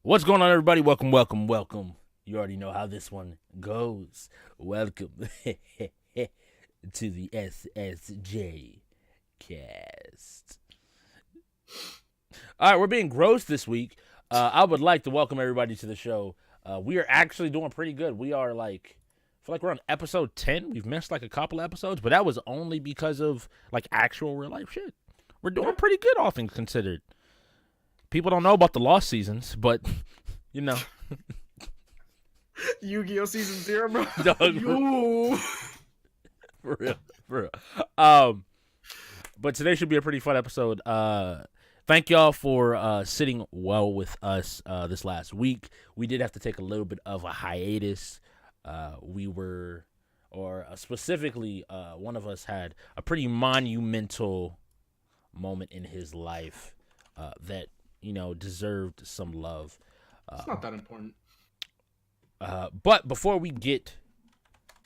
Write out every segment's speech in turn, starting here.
What's going on, everybody? Welcome, welcome, welcome. You already know how this one goes. Welcome to the SSJ Cast. All right, we're being gross this week. I would like to welcome everybody to the show. We are actually doing pretty good. We are I feel like we're on episode 10. We've missed like a couple episodes, but that was only because of like actual real life shit. We're doing pretty good, all things considered. People don't know about the lost seasons, but you know. Yu-Gi-Oh! Season 0, bro. Dog, for real. But today should be a pretty fun episode. Thank y'all for sitting well with us this last week. We did have to take a little bit of a hiatus. Specifically, one of us had a pretty monumental moment in his life that, deserved some love. It's not that important. But before we get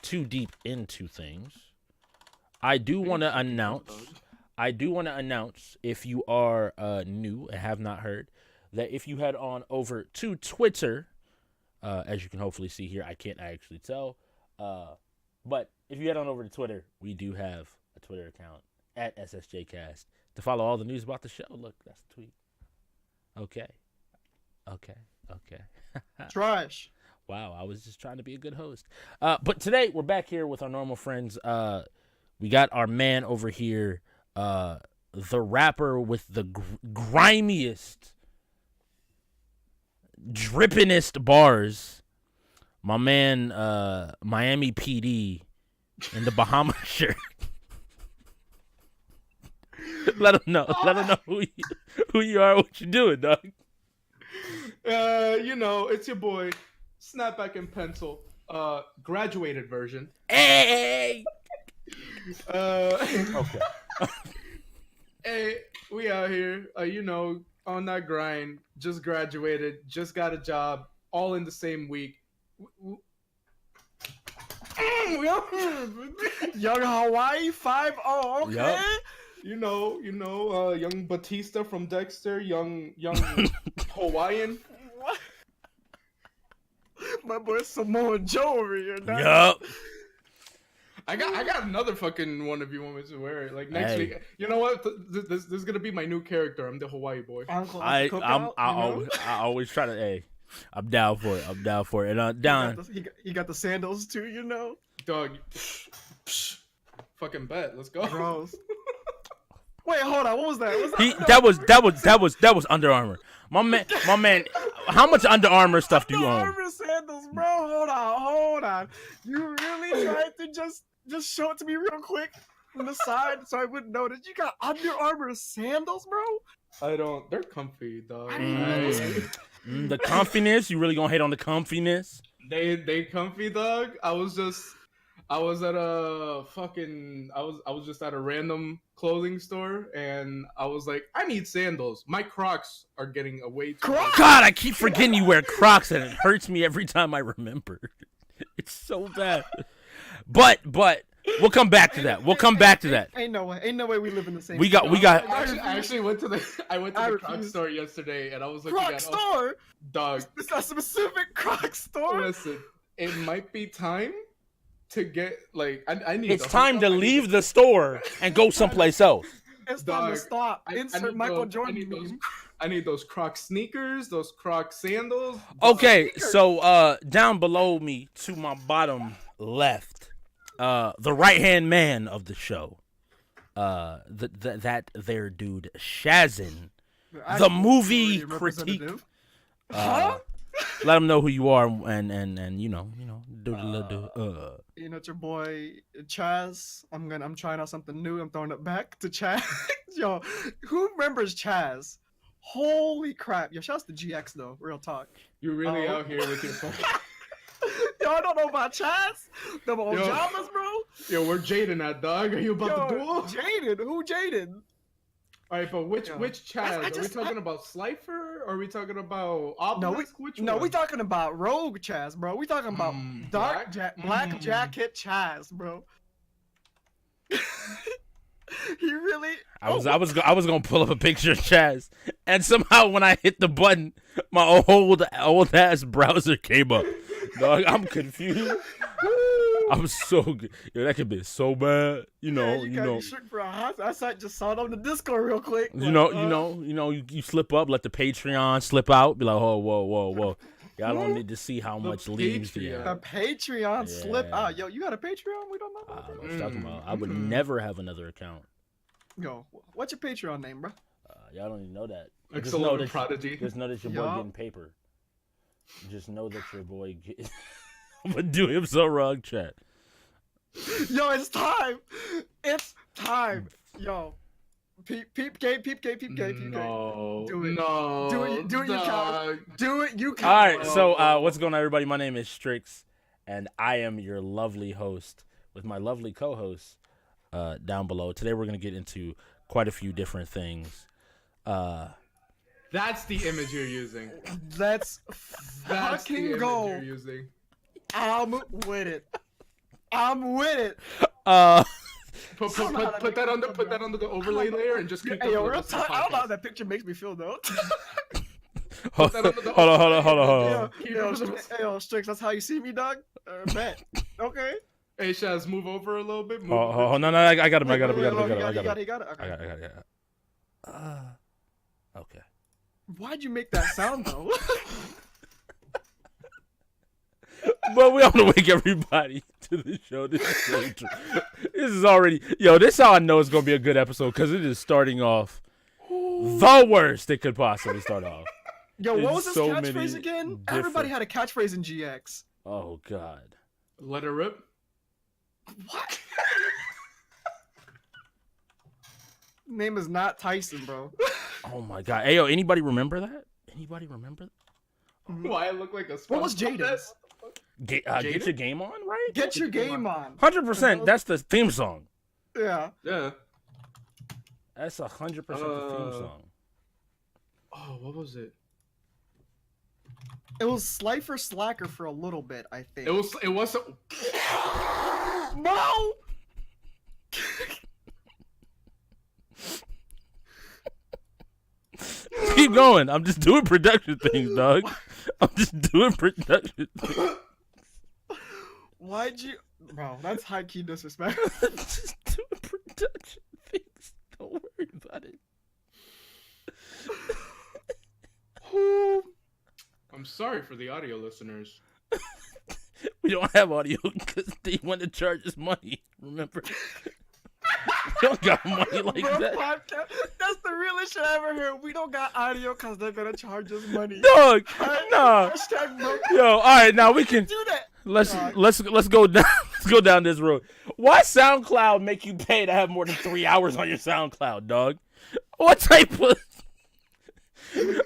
too deep into things, I do want to announce, if you are new and have not heard, that if you head on over to Twitter, as you can hopefully see here, I can't actually tell, but if you head on over to Twitter, we do have a Twitter account at SSJ Cast to follow all the news about the show. Look, that's the tweet. Okay. Trash. Wow, I was just trying to be a good host. But today we're back here with our normal friends. We got our man over here, the rapper with the grimiest, drippingest bars. My man, Miami PD in the Bahamas shirt. Let him know who you are, what you doing, dog. It's your boy, Snapback and Pencil, graduated version. Hey! Okay. Hey, we out here, on that grind, just graduated, just got a job, all in the same week. Young Hawaii 5-0, okay? Yep. Young Batista from Dexter, young Hawaiian. What? My boy Samoa Joe over here. Yup. I got another fucking one if you want me to wear it. Like next week. You know what? This is gonna be my new character. I'm the Hawaii boy. I always try to. Hey, I'm down for it. And down. He got the sandals too. Dog. Fucking bet. Let's go. Gross. Wait, hold on. What was that? That was Under Armour. My man. How much Under Armour stuff do you own? Under Armour sandals, bro. Hold on. You really tried to just show it to me real quick from the side so I wouldn't notice. You got Under Armour sandals, bro? I don't. They're comfy, dog. The comfiness. You really gonna hate on the comfiness? They comfy, dog. I was just at a random clothing store and I was like, I need sandals. My Crocs are getting away too much. God, I keep forgetting you wear Crocs and it hurts me every time I remember. It's so bad. But we'll come back to that. Ain't no way we live in the same. I actually went to the Croc store yesterday and I was looking Croc store. Dog. It's a specific Croc store. Listen, it might be time to get I need. It's time to leave the store and go someplace else. It's time to stop. Insert Michael Jordan. I need those Croc sneakers, those Croc sandals. Okay, so down below me to my bottom left, the right hand man of the show, that there dude Shazzyn, the movie critique. Let them know who you are and do the little It's your boy Chaz. I'm trying out something new. I'm throwing it back to Chaz. Yo, who remembers Chaz? Holy crap. Yo, shouts to GX though, real talk. You're really out here with your phone. Yo, I don't know about Chaz. Them old Jamas, bro. Yo, where Jaden at, dog? Are you about to duel? Jaden? Who Jaden? All right, but which Chaz? Are we talking about Slifer? Or are we talking about Obelisk? We talking about Rogue Chaz, bro. We talking about Black Jacket Chaz, bro. He really. I was gonna pull up a picture of Chaz, and somehow when I hit the button, my old ass browser came up. Dog, I'm confused. I'm so good. Yo, that could be so bad. You know. You shook for a hot. I just saw it on the Discord real quick. You slip up, let the Patreon slip out. Be like, oh, whoa. Y'all don't need to see how much leaves you The have. Patreon slip out. Yo, you got a Patreon? We don't know about that. What you talking about? I would never have another account. Yo, what's your Patreon name, bro? Y'all don't even know that. Excellent Prodigy. Just know that your boy getting paper. Just know that your boy get. I'm gonna do him so wrong, chat. Yo, it's time. It's time. Yo. Peep game. No. Do it. No. Do it, you coward. Do it, you coward. All right, so what's going on, everybody? My name is Strix, and I am your lovely host with my lovely co-host down below. Today we're gonna get into quite a few different things. That's the image you're using. Let's That's the fucking image go. you're using. I'm with it. Put that on the overlay layer and just keep Hey, yo, the real rest of time. the I don't know how podcast. that picture makes me feel though. Hold on. Yo, Strix, that's how you see me, dog? Bet. Okay. Hey, Shaz, move over a little bit. Oh, no, I got him. You got it. Okay. Okay. Why'd you make that sound though? But we want to wake everybody to the show. This is already, this is how I know it's going to be a good episode, because it is starting off the worst it could possibly start off. Yo, what was his so catchphrase many again? Everybody had a catchphrase in GX. Oh, God. Let her rip. What? Name is not Tyson, bro. Oh, my God. Hey, yo, anybody remember that? Why I look like a What was SpongeBob? Jaden's? Get your game on, right? Get your game on. 100%. That's the theme song. Yeah. Yeah. That's 100% the theme song. Oh, what was it? It was Slifer Slacker for a little bit, I think. It was. No! Keep going. I'm just doing production things, dog. I'm just doing production things. Why'd you... Bro, that's high-key disrespect. Just doing production things. Don't worry about it. I'm sorry for the audio listeners. We don't have audio because they want to charge us money. Remember? We don't got money like Bro, that. podcast, that's the realest shit I ever heard. We don't got audio because they're going to charge us money. Dog, nah. Hashtag broke. Yo, all right, now we can... Do that. Let's go down. Let's go down this road. Why SoundCloud make you pay to have more than 3 hours on your SoundCloud, dog? What type of?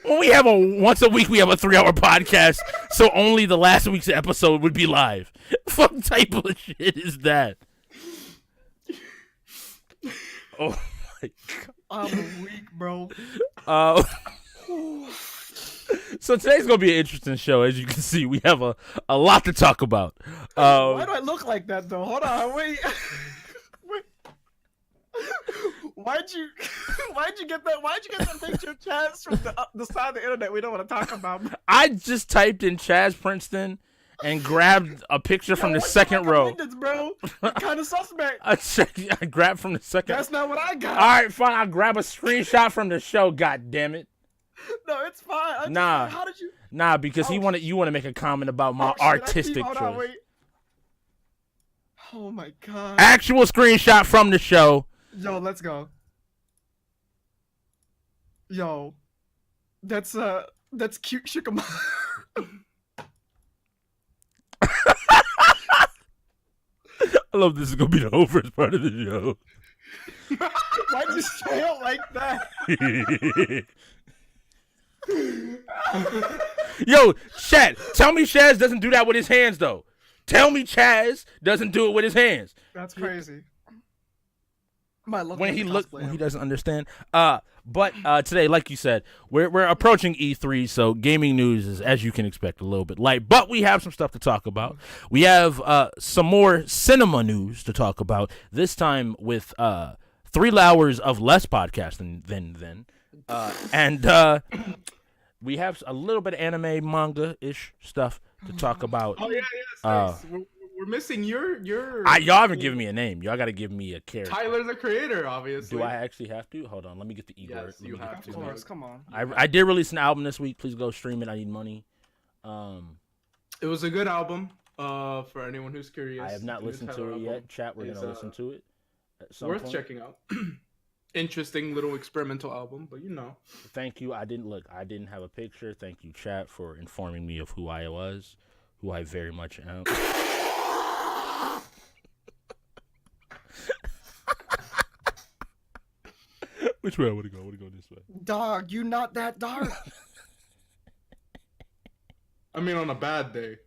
When we have once a week, we have a 3-hour podcast, so only the last week's episode would be live. What type of shit is that? Oh my God. I'm weak, bro. So today's gonna be an interesting show. As you can see, we have a lot to talk about. Why do I look like that though? Hold on, wait. Why'd you get that picture of Chaz from the side of the internet we don't want to talk about? I just typed in Chaz Princeton and grabbed a picture from the second row. Bro, kind of suspect. I grabbed from the second. That's not what I got. All right, fine. I'll grab a screenshot from the show. God damn it. No, it's fine. Nah. How did you? Nah, because you want to make a comment about my artistic Hold choice. on, wait. Oh my God. Actual screenshot from the show. Yo, let's go. Yo, that's cute shikama. I love this is gonna be the whole first part of the show. Why'd you say it like that? Yo, Chad, tell me Chaz doesn't do that with his hands, though. Tell me Chaz doesn't do it with his hands. That's crazy. When he doesn't understand. But today, like you said, we're approaching E3, so gaming news is, as you can expect, a little bit light. But we have some stuff to talk about. We have some more cinema news to talk about. This time with 3 hours of less podcasting than and we have a little bit of anime manga ish stuff to talk about. Oh yeah, nice. We're missing your. Y'all haven't given me a name. Y'all got to give me a character. Tyler the creator, obviously. Do I actually have to? Hold on, let me get the Igor. Yes, you have to. Of course, come on. I did release an album this week. Please go stream it. I need money. It was a good album. For anyone who's curious. I have not listened to it yet. Chat, we're gonna listen to it. At some worth point. Checking out. Interesting little experimental album, but Thank you. I didn't have a picture. Thank you, chat, for informing me of who I was, who I very much am. Which way I want to go? I want to go this way. Dog, you not that dark. I mean, on a bad day.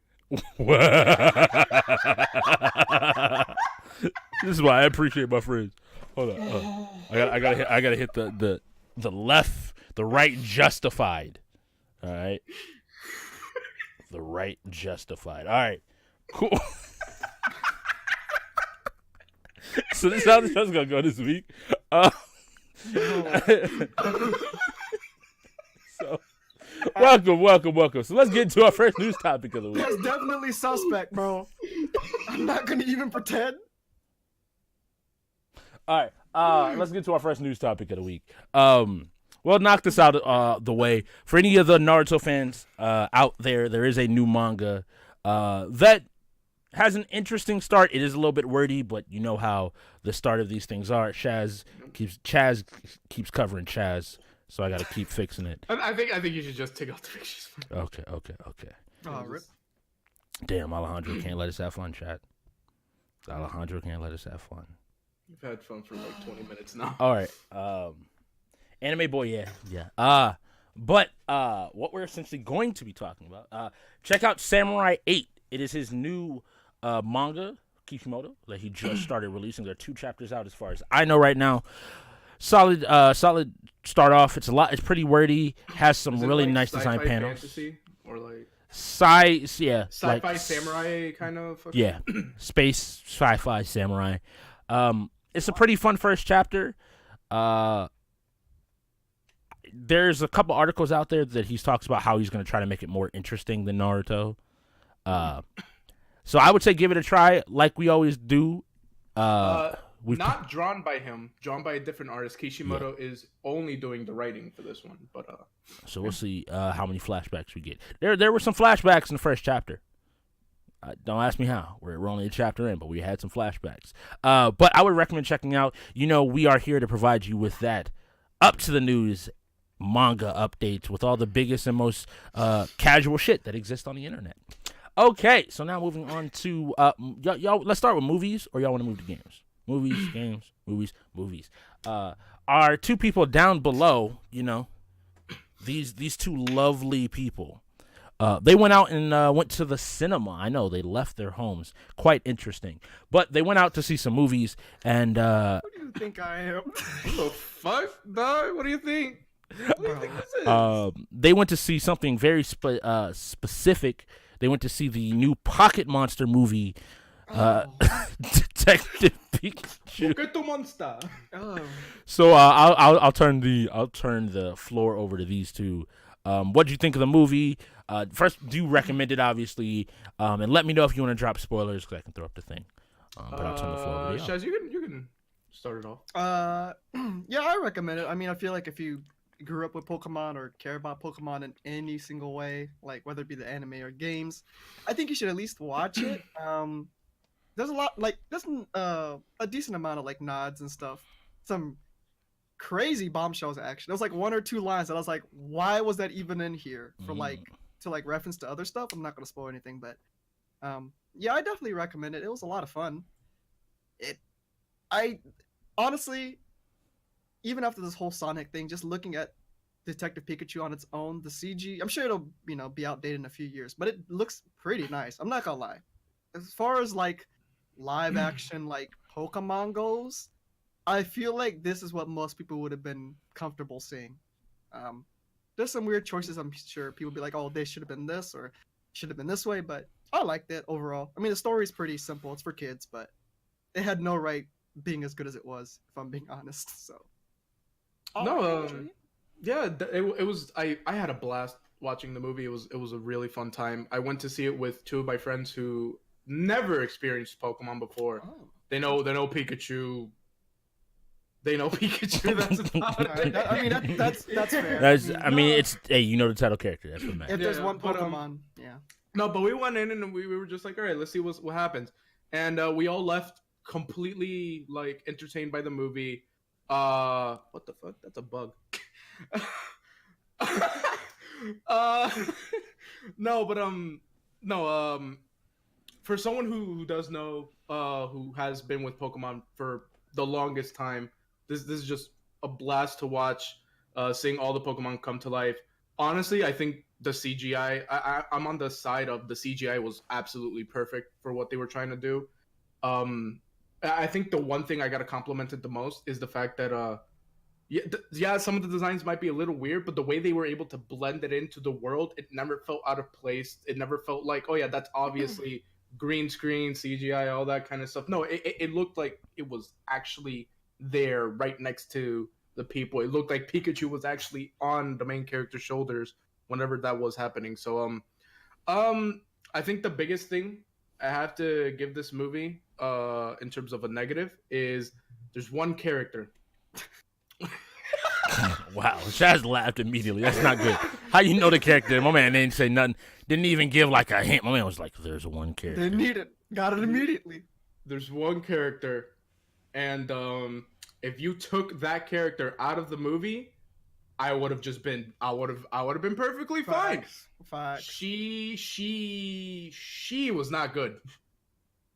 This is why I appreciate my friends. Hold on. I gotta hit the left, the right justified. All right. The right justified. All right. Cool. So this is how the show's gonna go this week. So welcome. So let's get into our first news topic of the week. That's definitely suspect, bro. I'm not gonna even pretend. All right, let's get to our first news topic of the week. Well, knock this out the way. For any of the Naruto fans out there, there is a new manga that has an interesting start. It is a little bit wordy, but you know how the start of these things are. Chaz keeps covering Chaz, so I got to keep fixing it. I think you should just take out the pictures. Okay. Oh, rip. Damn, Alejandro can't let us have fun, chat. Alejandro can't let us have fun. We've had fun for like 20 minutes now. All right. Anime boy, yeah. But what we're essentially going to be talking about, check out Samurai 8. It is his new manga, Kishimoto, that he just started releasing. There are 2 chapters out as far as I know right now. Solid start off. It's pretty wordy. Has some really like nice design panels. Fantasy or like sci-fi like, samurai kind of. Yeah, space sci-fi samurai. It's a pretty fun first chapter. There's a couple articles out there that he talks about how he's going to try to make it more interesting than Naruto. So I would say give it a try, like we always do. Not drawn by him, drawn by a different artist. Kishimoto is only doing the writing for this one, but so we'll see how many flashbacks we get. There were some flashbacks in the first chapter. Don't ask me how. We're only a chapter in, but we had some flashbacks. But I would recommend checking out. We are here to provide you with that up to the news manga updates with all the biggest and most casual shit that exists on the internet. Okay, so now moving on to y'all. Let's start with movies, or y'all want to move to games? Movies, games, movies. Our 2 people down below, these 2 lovely people. They went out and went to the cinema. I know they left their homes. Quite interesting. But they went out to see some movies. And Who do you think I am? what the fuck, dog? What do you think? What do you think this is? They went to see something very specific. They went to see the new Pocket Monster movie, Detective Pikachu. Pocket Monster. Oh. So I'll turn the floor over to these 2. What do you think of the movie? First, do you recommend it, obviously? And let me know if you want to drop spoilers, because I can throw up the thing. But I'll turn the floor over to you. Shaz, you can start it off. Yeah, I recommend it. I mean, I feel like if you grew up with Pokemon or care about Pokemon in any single way, like whether it be the anime or games, I think you should at least watch it. There's a lot, there's a decent amount of nods and stuff. Some crazy bombshells action. There was 1 or 2 lines that I was like, why was that even in here? For to reference to other stuff. I'm not gonna spoil anything, but yeah, I definitely recommend it. It was a lot of fun. I honestly, even after this whole Sonic thing, just looking at Detective Pikachu on its own, the CG, I'm sure it'll be outdated in a few years, but it looks pretty nice. I'm not gonna lie. As far as live action Pokemon goes, I feel like this is what most people would have been comfortable seeing. There's some weird choices. I'm sure people be like, "Oh, they should have been this or should have been this way," but I liked it overall. I mean, the story's pretty simple. It's for kids, but it had no right being as good as it was, if I'm being honest. So No, yeah, it was. I had a blast watching the movie. It was a really fun time. I went to see it with two of my friends who never experienced Pokemon before. Oh. They know Pikachu. They know Pikachu. That's about it. That's fair. I mean, it's hey, you know the title character. That's what matters. If there's Yeah, one but, Pokemon, yeah. No, but we went in and we were just like, all right, let's see what happens. And we all left completely like entertained by the movie. What the fuck? That's a bug. No, but for someone who does know, who has been with Pokemon for the longest time, this is just a blast to watch. Seeing all the Pokemon come to life. Honestly, I think the CGI. I'm on the side of the CGI was absolutely perfect for what they were trying to do. I think the one thing I got to compliment it the most is the fact that yeah, some of the designs might be a little weird, but the way they were able to blend it into the world, it never felt out of place. It never felt like, oh yeah, that's obviously green screen, CGI, all that kind of stuff. No, it looked like it was actually there right next to the people. It looked like Pikachu was actually on the main character's shoulders whenever that was happening. So I think the biggest thing I have to give this movie in terms of a negative is there's one character. Wow, Shaz laughed immediately. That's not good. How you know the character? My man didn't say nothing. Didn't even give like a hint. My man was like, "There's one character." Didn't need it. Got it immediately. There's one character, and if you took that character out of the movie, I would have been perfectly fine. Facts. She was not good.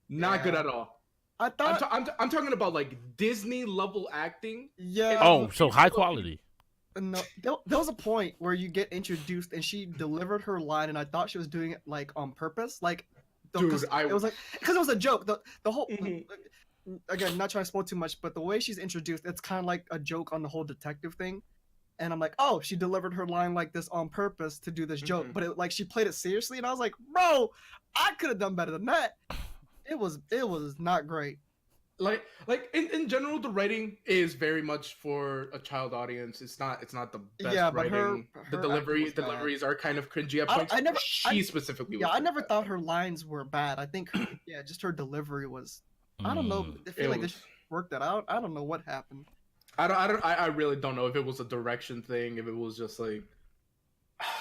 Not good at all. I thought. I'm talking about like Disney level acting. Yeah. Oh, so high quality. No, there was a point where you get introduced and she delivered her line, and I thought she was doing it like on purpose, like. Dude, it was like because it was a joke. The whole Mm-hmm. Again, not trying to spoil too much, but the way she's introduced, it's kind of like a joke on the whole detective thing. And I'm like, oh, she delivered her line like this on purpose to do this joke, but like she played it seriously, and I was like, bro, I could have done better than that. It was not great. Like in general, the writing is very much for a child audience. It's not the best writing. The deliveries are kind of cringy at points. She specifically. Yeah, I never thought her lines were bad. I think just her delivery was. I don't know. I feel like they worked that out. I don't know what happened. I really don't know if it was a direction thing. If it was just like.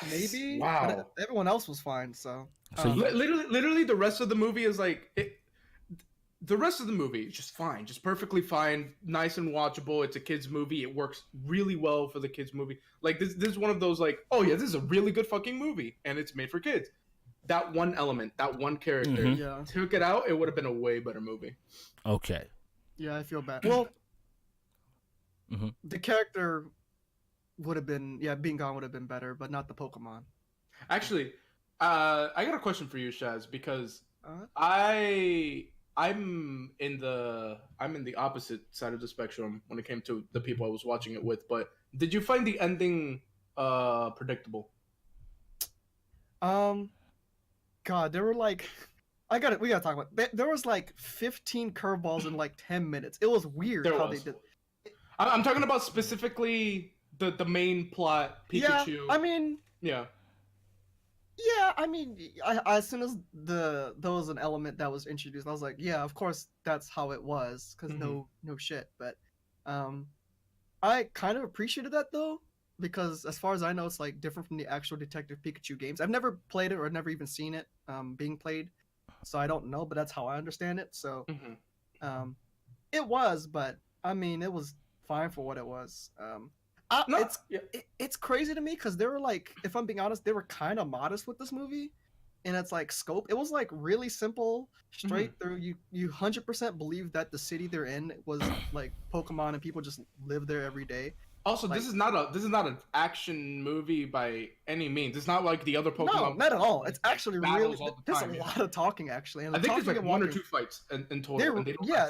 Maybe. Wow. But everyone else was fine. So. Literally, the rest of the movie is like the rest of the movie is just fine, just perfectly fine, nice and watchable. It's a kids movie. It works really well for the kids movie. Like this is one of those like, oh yeah, this is a really good fucking movie, and it's made for kids. That one element, that one character, took it out, it would have been a way better movie. Okay. Yeah, I feel bad. Well, the character would have been, being gone would have been better, but not the Pokemon. Actually, I got a question for you, Shaz, because I'm in the opposite side of the spectrum when it came to the people I was watching it with. But did you find the ending predictable? God, there were like, we gotta talk about. There was like 15 curveballs in like 10 minutes. It was weird they did. I'm talking about specifically the main plot, Pikachu. Yeah, I mean. Yeah. Yeah, I mean, as soon as there was an element that was introduced, I was like, yeah, of course that's how it was, because no shit. But I kind of appreciated that though, because as far as I know, it's like different from the actual Detective Pikachu games. I've never played it or never even seen it being played, so I don't know. But that's how I understand it. So it was, but I mean, it was fine for what it was. It's crazy to me because they were like, if I'm being honest, they were kind of modest with this movie, and it's like scope. It was like really simple, straight through. You 100% believe that the city they're in was like Pokemon and people just live there every day. Also, like, this is not an action movie by any means. It's not like the other Pokemon. No, not at all. It's actually really there's a lot of talking actually. And I think there's like one or two fights in total.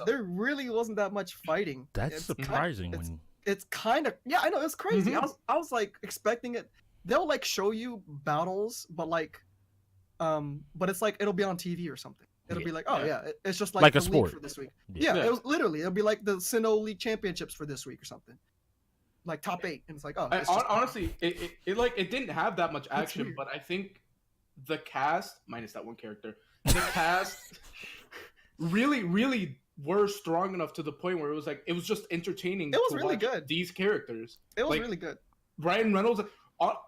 There really wasn't that much fighting. That's surprising. It's kind of I know it's crazy. I was like expecting it. They'll like show you battles, but like, but it's like it'll be on TV or something. It'll Yeah. be like, oh Yeah. yeah, it's just like Like a the league sport. for this week. Yeah. Yeah, it was literally it'll be like the Sinnoh League Championships for this week or something. Like top 8, and it's like, oh, it's just Honestly, it didn't have that much action, weird. but I think the cast, minus that one character, the cast really were strong enough to the point where it was like it was just entertaining. It was to really watch good. These characters. It was like, really good. Ryan Reynolds,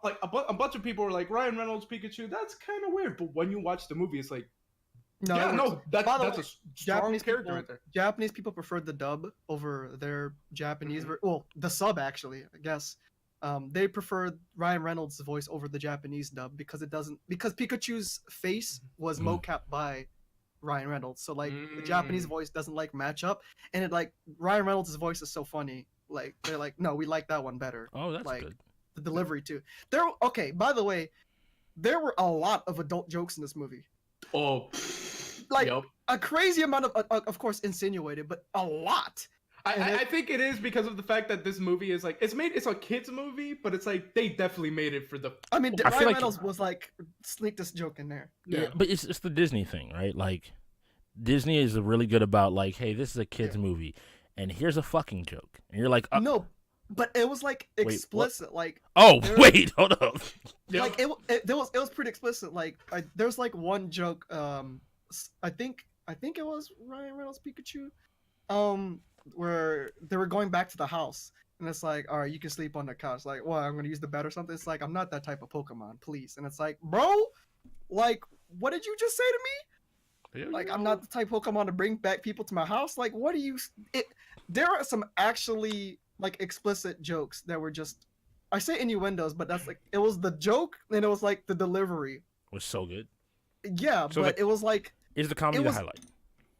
like a bunch of people were like Ryan Reynolds Pikachu. That's kind of weird, but when you watch the movie, it's like, No, yeah, it no, works. that's By the a way, strong Japanese character people, right there. Japanese people preferred the dub over their Japanese. Mhm. Well, the sub actually, I guess. They preferred Ryan Reynolds' voice over the Japanese dub because because Pikachu's face was mocap by Ryan Reynolds, so like the Japanese voice doesn't like match up, and it like Ryan Reynolds' voice is so funny. Like they're like, no, we like that one better. Oh, that's like good. the delivery too. Okay. By the way, there were a lot of adult jokes in this movie. Oh, Like yep. a crazy amount of course, insinuated, but a lot. I think it is because of the fact that this movie is like it's a kids movie, but it's like they definitely made it for the. I mean, I feel Ryan like- Reynolds was like, sneak this joke in there. Yeah, but it's the Disney thing, right? Like, Disney is really good about like, hey, this is a kids movie, and here's a fucking joke, and you're like, No, but it was like what? explicit. Like, oh, there- wait, hold up. Yep. like it was pretty explicit. Like, there's like one joke. I think it was Ryan Reynolds Pikachu. Where they were going back to the house, and it's like, all right, you can sleep on the couch. Like, well, I'm gonna use the bed or something. It's like, I'm not that type of Pokemon, please. And it's like, bro, like, what did you just say to me? Like, I'm not the type of Pokemon to bring back people to my house. Like, what do you? There are some actually like explicit jokes that were just, I say innuendos, but that's like, it was the joke, and it was like the delivery. Was so good. Yeah, So, but like, it was like, Is the comedy It was- the highlight?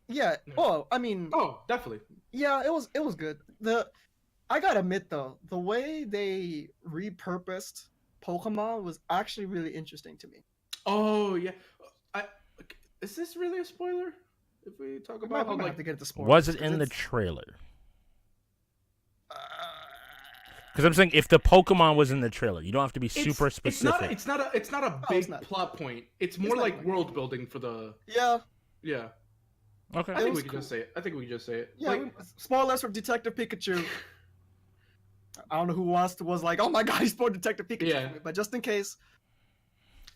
yeah. Oh, I mean, Oh, definitely. yeah, it was good. I gotta admit though, the way they repurposed Pokemon was actually really interesting to me. Oh yeah. Is this really a spoiler? If we talk We about how might like have to get into sports. Was it in the trailer? Because I'm saying if the Pokemon was in the trailer, you don't have to be super specific. It's not a big it's not. plot point. It's more not like like- world building for the. Yeah, Yeah, Okay. I think was we can cool. just say it. I think we can just say it. yeah. Like, Spoilers for Detective Pikachu. I don't know who was like, oh my god, he spoiled Detective Pikachu. Yeah. For me, but just in case,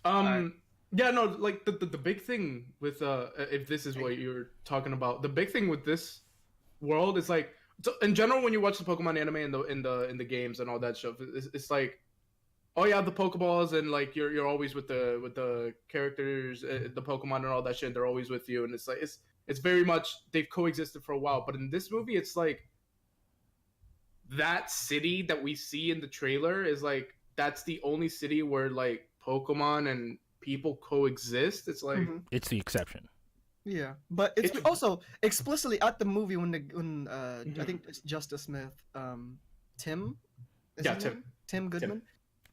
yeah, no, like the big thing with if this is what you're talking about, the big thing with this world is like, in general, when you watch the Pokemon anime in the games and all that stuff, it's like, oh yeah, the Pokeballs, and like you're always with the characters, the Pokemon and all that shit. And they're always with you, and it's like it's very much they've coexisted for a while. But in this movie, it's like that city that we see in the trailer is like that's the only city where like Pokemon and people coexist. It's like Mhm. It's the exception. yeah. But it's It's- also explicitly at the movie when I Mhm. think it's Justice Smith, Tim. Is Yeah, his Tim. name? Tim Goodman.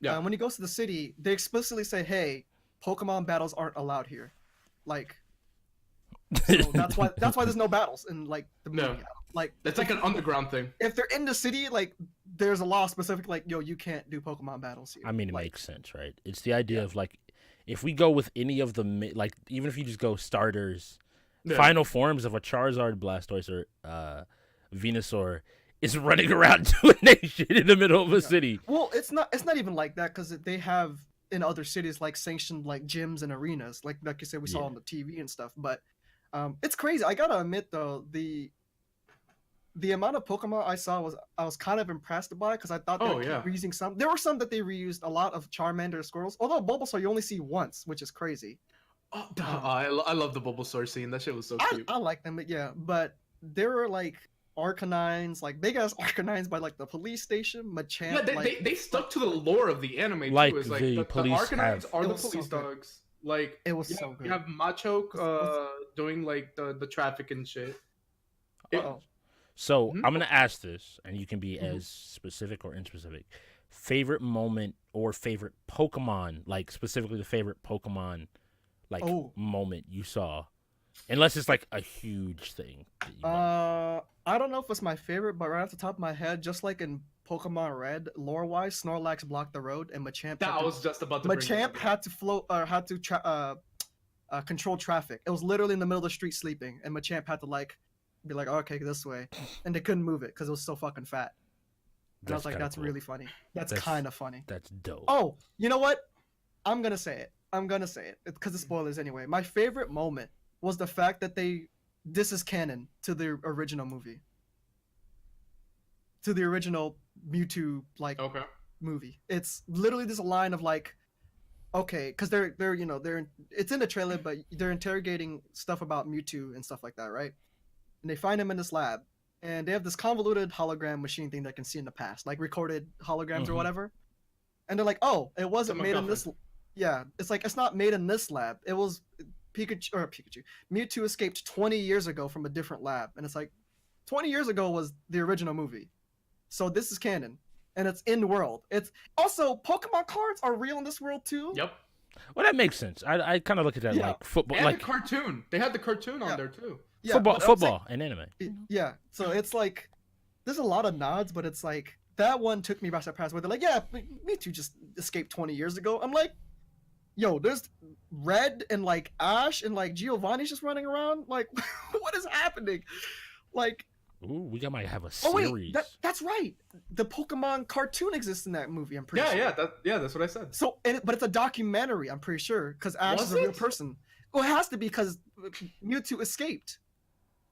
Yeah. When he goes to the city, they explicitly say, "Hey, Pokemon battles aren't allowed here." Like, so that's why there's no battles in like the movie. No. Like, it's like an underground thing. if they're in the city, like there's a law specific, like, yo, you can't do Pokemon battles here. I mean, it like, makes sense, right? It's the idea of like, if we go with any of the like, even if you just go starters, Yeah. final forms of a Charizard, Blastoise, or Venusaur is running around doing that shit in the middle of a city. Well, it's not even like that because they have in other cities like sanctioned like gyms and arenas, like you said we saw Yeah. on the TV and stuff. But it's crazy. I gotta admit though, the amount of Pokemon I saw I was kind of impressed by because I thought they Oh, were yeah. reusing some. There were some that they reused a lot of Charmander and Squirtles. Although Bulbasaur you only see once, which is crazy. Oh, I love the Bulbasaur scene. That shit was so I cute. like them, but yeah. But there were like Arcanines, like big ass Arcanines by like the police station, Machamp. Yeah, like, they stuck to the lore of the anime too. Like It's like the the police Arcanines have. are It the was so police good. dogs. Like it was you so have, good. you have Machoke What's- doing like the traffic and shit. Uh-oh. So Mhm. I'm gonna ask this, and you can be Mhm. as specific or inspecific. Favorite moment or favorite Pokemon, like specifically the favorite Pokemon, like Oh. moment you saw, unless it's like a huge thing. That you know. I don't know if it's my favorite, but right off the top of my head, just like in Pokemon Red, lore-wise, Snorlax blocked the road, and Machamp. That had to- was just about to bring Machamp that up. had to float or had to control traffic. It was literally in the middle of the street sleeping, and Machamp had to like be like, okay, this way, and they couldn't move it because it was so fucking fat. And I was like, that's cool. really funny. That's kind of funny. That's dope. Oh, you know what? I'm gonna say it because it's spoilers anyway. My favorite moment was the fact that this is canon to the original movie, to the original Mewtwo movie. It's literally this line of like, okay, because they're it's in the trailer, but they're interrogating stuff about Mewtwo and stuff like that, right? And they find him in this lab, and they have this convoluted hologram machine thing that can see in the past, like recorded holograms or whatever. And they're like, oh, it wasn't made in this. Yeah, it's like it's not made in this lab. It was Pikachu. Mewtwo escaped 20 years ago from a different lab, and it's like 20 years ago was the original movie, so this is canon, and it's in world. It's also Pokemon cards are real in this world too. Yep. Well, that makes sense. I kind of look at that like football, and like the cartoon. They had the cartoon on there too. Yeah, football and anime. Yeah, so it's like there's a lot of nods, but it's like that one took me by surprise. Where they're like, yeah, Mewtwo just escaped 20 years ago. I'm like, yo, there's Red and like Ash and like Giovanni's just running around. Like, what is happening? Like, ooh, we might have a series. Oh wait, that's right. The Pokemon cartoon exists in that movie. I'm pretty sure. Yeah, that's what I said. So, but it's a documentary. I'm pretty sure because Ash is a real person. Well, it has to be because Mewtwo escaped.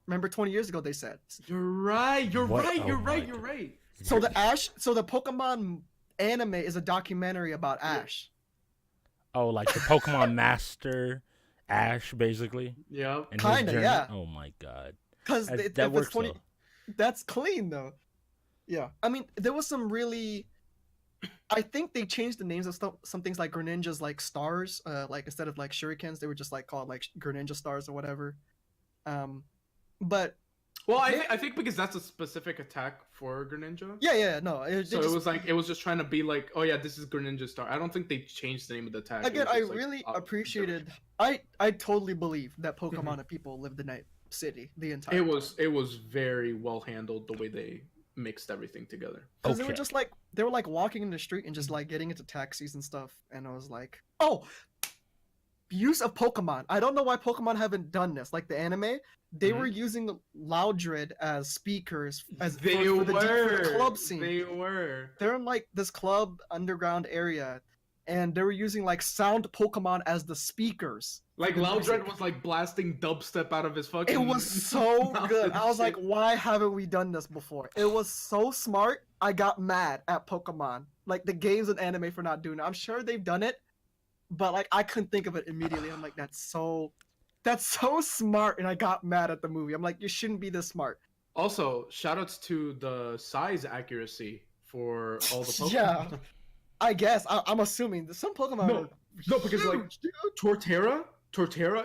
Remember, 20 years ago they said. You're right. You're right. So the Pokemon anime is a documentary about Ash. Oh, like the Pokemon Master Ash, basically. Yeah. Kinda, yeah. Oh my god. Because that works. That's clean though. Yeah. I mean, there was some really. I think they changed the names of some things like Greninja's like stars. Like instead of like shurikens, they were just like called like Greninja stars or whatever. But well, I think because that's a specific attack for Greninja. Yeah, no. It was just trying to be like, oh yeah, this is Greninja star. I don't think they changed the name of the attack. Again, I really appreciated. I totally believe that Pokemon and people lived in that city the entire. It was very well handled the way they mixed everything together. Because they were just like walking in the street and just like getting into taxis and stuff, and I was like, oh. Use of Pokemon. I don't know why Pokemon haven't done this. Like the anime, they were using Loudred as speakers for the club scene. They're in like this club underground area, and they were using like sound Pokemon as the speakers. Like Loudred was like blasting dubstep out of his fucking. It was so good. I was like, why haven't we done this before? It was so smart. I got mad at Pokemon, like the games and anime for not doing it. I'm sure they've done it. But like I couldn't think of it immediately. I'm like, that's so smart, and I got mad at the movie. I'm like, you shouldn't be this smart. Also, shoutouts to the size accuracy for all the Pokemon. Yeah, I guess I'm assuming that some Pokemon. No, because like Torterra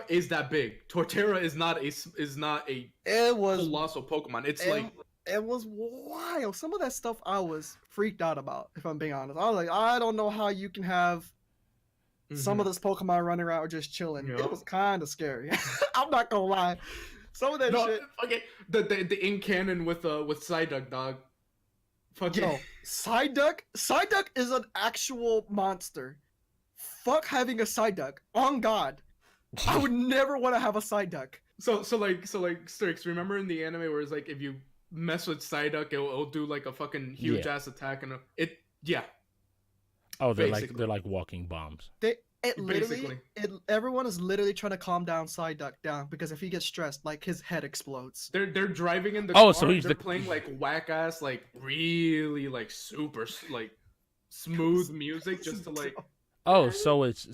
is that big. Torterra is not a colossal Pokemon. It was wild. Some of that stuff I was freaked out about. If I'm being honest, I was like, I don't know how you can have. Some of this Pokemon running around or just chilling. Yep. It was kind of scary. I'm not gonna lie. Some of that shit. Okay, the in canon with Psyduck, dog. Yo, Psyduck is an actual monster. Fuck having a Psyduck. On God, I would never want to have a Psyduck. So like Strix. Remember in the anime where it's like if you mess with Psyduck, it'll do like a fucking huge ass attack and Oh, they're like walking bombs. Everyone is literally trying to calm down Psyduck down because if he gets stressed, like his head explodes. They're driving in the car. Oh, so they're playing like whack ass, like really like super like smooth music just to like. Oh, so it's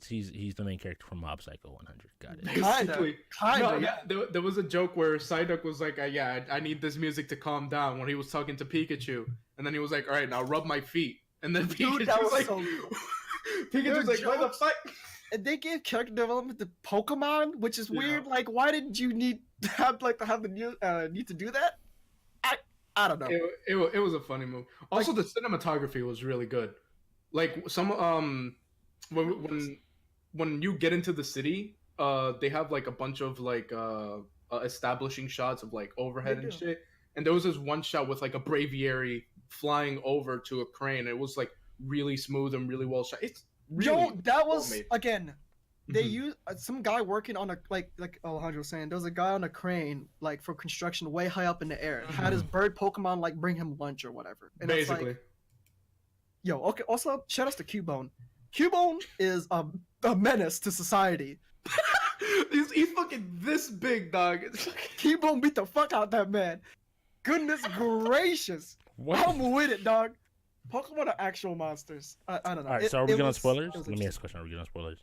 he's the main character from Mob Psycho 100. Got it. Kinda. No, yeah. There was a joke where Psyduck was like, I need this music to calm down when he was talking to Pikachu, and then he was like, all right, now rub my feet. And then Pikachu's like, Pikachu's like, why the fuck? And they gave character development to Pokemon, which is weird. Like, why did you need to have the need to do that? I don't know. It was a funny move. Also, the cinematography was really good. Like some when you get into the city, they have like a bunch of like establishing shots of like overhead and shit. And there was this one shot with like a Braviary flying over to a crane. It was like really smooth and really well shot. It's really that was again. they use some guy working on a like Alejandro was saying. There was a guy on a crane like for construction way high up in the air. Had his bird Pokemon like bring him lunch or whatever. And Basically. It's like, yo, okay. Also, shout outs to Cubone. Cubone is a menace to society. he's fucking this big, dog. Cubone beat the fuck out that man. Goodness gracious. What? I'm with it, dog. Pokemon are actual monsters. I don't know. All right, so are we good on spoilers? Let me ask a question. Are we good on spoilers?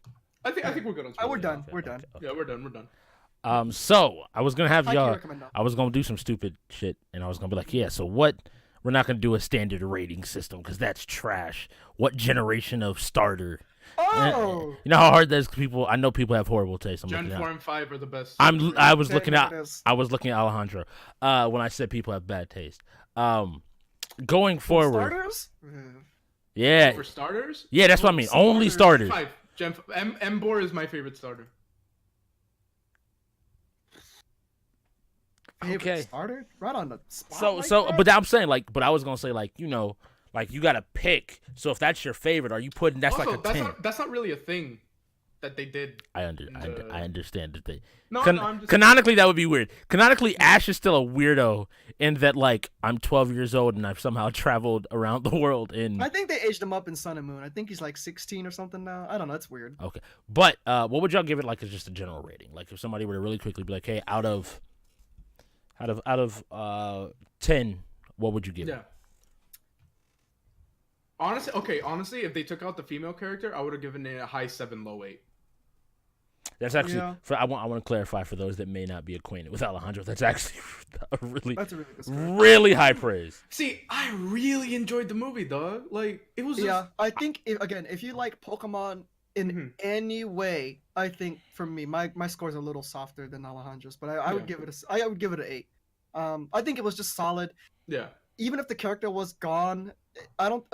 I think we're good on spoilers. We're done. Okay, We're done. okay. Yeah, we're done. So I was gonna have I can't y'all. recommend that. I was gonna do some stupid shit, and I was gonna be like, yeah. So what? We're not gonna do a standard rating system because that's trash. What generation of starter? Oh, You know how hard that is. People, I know people have horrible taste. I'm Gen looking 4 at. and 5 are the best. I was looking at. It is. I was looking at Alejandro. When I said people have bad taste. Going forward. Starters? Yeah. For starters? Yeah, that's what I mean. Only starters. 5. Embor is my favorite starter. Favorite Okay. starter? Right on the spot. So, like so, that? but I'm saying like, but I was gonna say like, you know, like you gotta pick. So if that's your favorite, are you putting that's Also, like a 10? that's not really a thing that they did. I understand that they. No, no, I'm just Canonically, that would be weird. Canonically, Ash is still a weirdo in that, like, I'm 12 years old and I've somehow traveled around the world in. I think they aged him up in Sun and Moon. I think he's like 16 or something now. I don't know. That's weird. Okay, but what would y'all give it like as just a general rating? Like, if somebody were to really quickly be like, hey, out of 10, what would you give it? Yeah. Honestly, if they took out the female character, I would have given it a high 7, low 8. That's actually Yeah. I want to clarify for those that may not be acquainted with Alejandro. That's actually a really That's a really good score. really high praise. See, I really enjoyed the movie, dog. Like, it was just... Yeah, I think if you like Pokemon in any way, I think for me, my score's a little softer than Alejandro's, but I would give it I would give it an 8. I think it was just solid. Yeah. Even if the character was gone,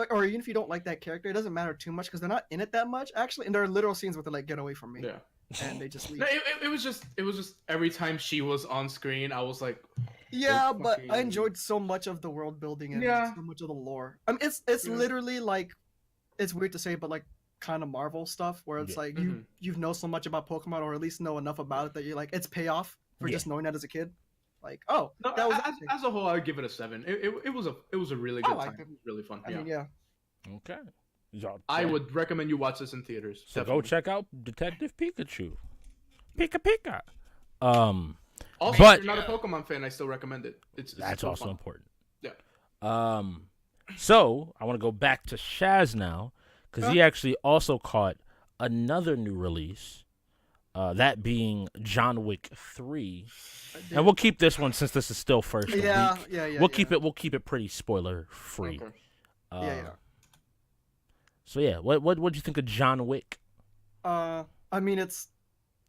or even if you don't like that character, it doesn't matter too much because they're not in it that much actually, and there are literal scenes where they're like, "Get away from me," Yeah. and they just leave. No, it was just every time she was on screen, I was like, Yeah, It's but I fucking- enjoyed so much of the world building and Yeah. so much of the lore. I mean, it's Yeah. literally like, it's weird to say, but like kind of Marvel stuff where it's Yeah. like Mhm. you know so much about Pokemon or at least know enough about it that you're like it's payoff for Yeah. just knowing that as a kid. Like, oh, no, that was as a whole, I'd give it a 7. It was a really I good liked time. it. It was really fun. I Yeah. mean, yeah. Okay, y'all. I would recommend you watch this in theaters. So definitely. go check out Detective Pikachu. Pika Pika. Also, But- if you're not a Pokemon fan, I still recommend it. It's That's still also fun. important. Yeah. So I want to go back to Shaz now because he actually also caught another new release. That being John Wick 3, and we'll keep this one since this is still first week. Yeah. We'll keep it pretty spoiler free. Okay. Yeah. So yeah, what'd you think of John Wick I mean, it's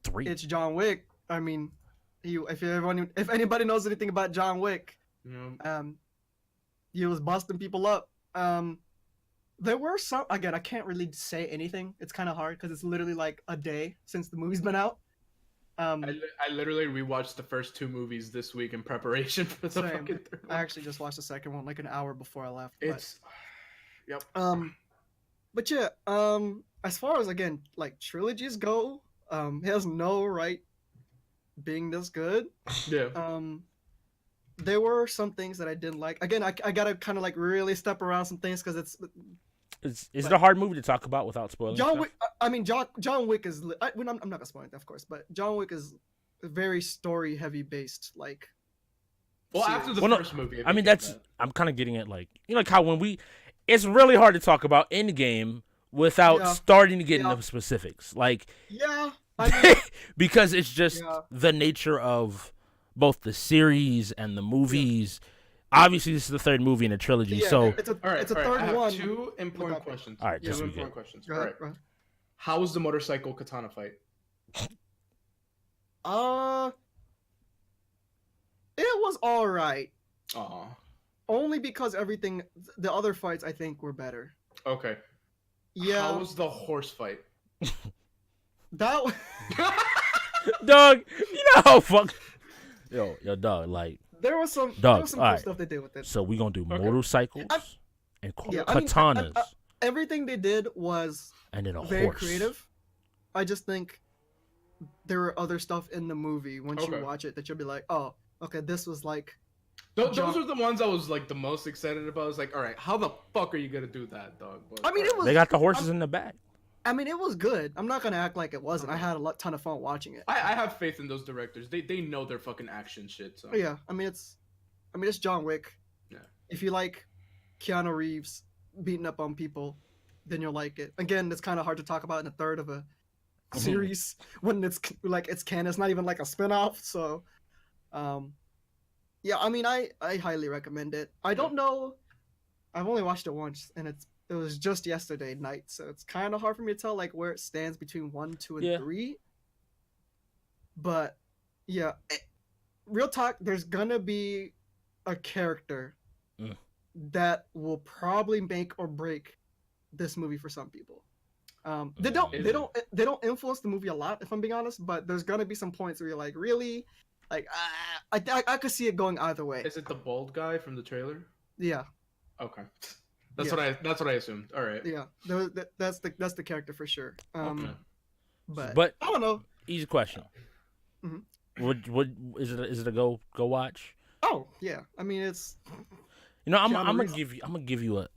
3? John Wick. I mean, if anybody knows anything about John Wick, Yeah. he was busting people up. There were some, again, I can't really say anything. It's kind of hard because it's literally like a day since the movie's been out. I literally rewatched the first 2 movies this week in preparation for the Same. fucking third I one. actually just watched the second one like an hour before I left. But, It's yep. but yeah, as far as again like trilogies go, it has no right being this good. Yeah. There were some things that I didn't like. Again, I gotta kind of like really step around some things because Is it a hard movie to talk about without spoiling? John stuff? Wick. I mean, John Wick is. I'm not gonna spoil it, of course, but John Wick is very story heavy based. Like, Well, series. after the Well, no, first movie. it I mean, became that's bad. I'm kind of getting at like like how when it's really hard to talk about Endgame without Yeah. starting to get Yeah. into specifics, like yeah. I mean, because it's just Yeah. the nature of both the series and the movies. Obviously, this is the third movie in a trilogy, yeah, so it's a All right, it's a all right, I third have one. 2 important without- questions. All right, Yeah. this Two will be important good. questions. Go All ahead, right. go ahead. How was the motorcycle katana fight? It was all right. Aw. Only because the other fights I think were better. Okay. Yeah, How was the horse fight? that. dog, you know how fuck. Yo, dog, like There was some Dog, cool alright. stuff they did with it. so we gonna do Okay. motorcycles and Yeah, I mean, katanas everything they did was and then a very horse. creative. I just think there are other stuff in the movie once Okay. you watch it that you'll be like, oh, okay, this was like. Those are the ones I was like the most excited about. I was like, all right, how the fuck are you gonna do that, dog? But, I mean, it was. They got the horses in the back. I mean, it was good. I'm not gonna act like it wasn't. I had a ton of fun watching it. I have faith in those directors. They know their fucking action shit. So. But yeah, I mean, it's John Wick. Yeah. If you like Keanu Reeves beating up on people, then you'll like it. Again, it's kind of hard to talk about in a third of a series when it's like it's canon. It's not even like a spinoff. So, yeah, I mean, I highly recommend it. I don't know. I've only watched it once, and it was just yesterday night, so it's kind of hard for me to tell like where it stands between 1, 2, and 3. But yeah, real talk. There's gonna be a character that will probably make or break this movie for some people. They don't influence the movie a lot, if I'm being honest. But there's gonna be some points where you're like, really, like I could see it going either way. Is it the bald guy from the trailer? Yeah. Okay. That's what I assumed. All right. Yeah. That's the character for sure. Okay. But I don't know. Easy question. Would is it a go watch? Oh yeah. I mean, it's. I'm gonna give you a.